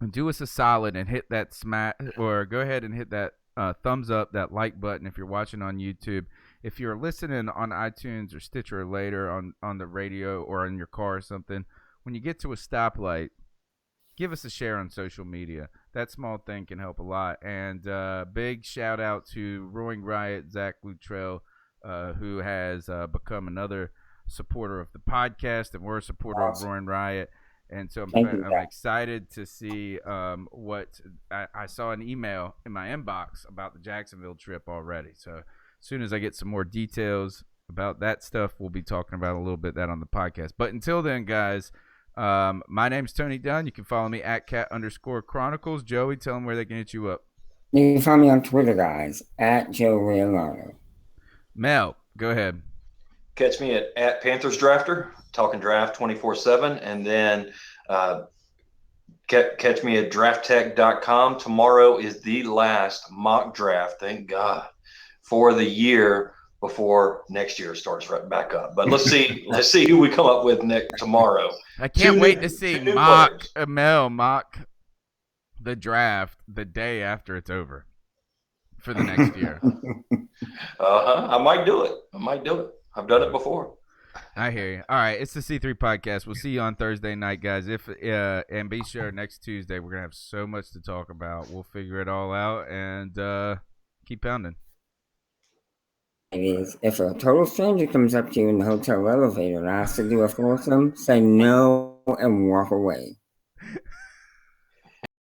And do us a solid and hit that or go ahead and hit that thumbs up, that like button if you're watching on YouTube. If you're listening on iTunes or Stitcher later on the radio or in your car or something, when you get to a stoplight, give us a share on social media. That small thing can help a lot. And big shout out to Roaring Riot, Zach Luttrell, who has become another supporter of the podcast, and we're a supporter of Roaring Riot. And so I'm excited to see what I saw an email in my inbox about the Jacksonville trip already. So as soon as I get some more details about that stuff, we'll be talking about a little bit of that on the podcast. But until then, guys, my name's Tony Dunn. You can follow me at @cat_chronicles. Joey, tell them where they can hit you up. You can find me on Twitter, guys, at Joe Riolano. Mel, go ahead. Catch me at Panthers Drafter, talking draft 24/7, and then catch me at drafttech.com. Tomorrow is the last mock draft, thank God, for the year before next year starts right back up. But let's see who we come up with tomorrow. I can't wait to see mock the draft the day after it's over for the next year. I might do it. I've done it before. I hear you. All right, it's the C3 podcast. We'll see you on Thursday night, guys. And be sure next Tuesday we're gonna have so much to talk about. We'll figure it all out and keep pounding. Ladies, if a total stranger comes up to you in the hotel elevator and asks to do a foursome, say no and walk away.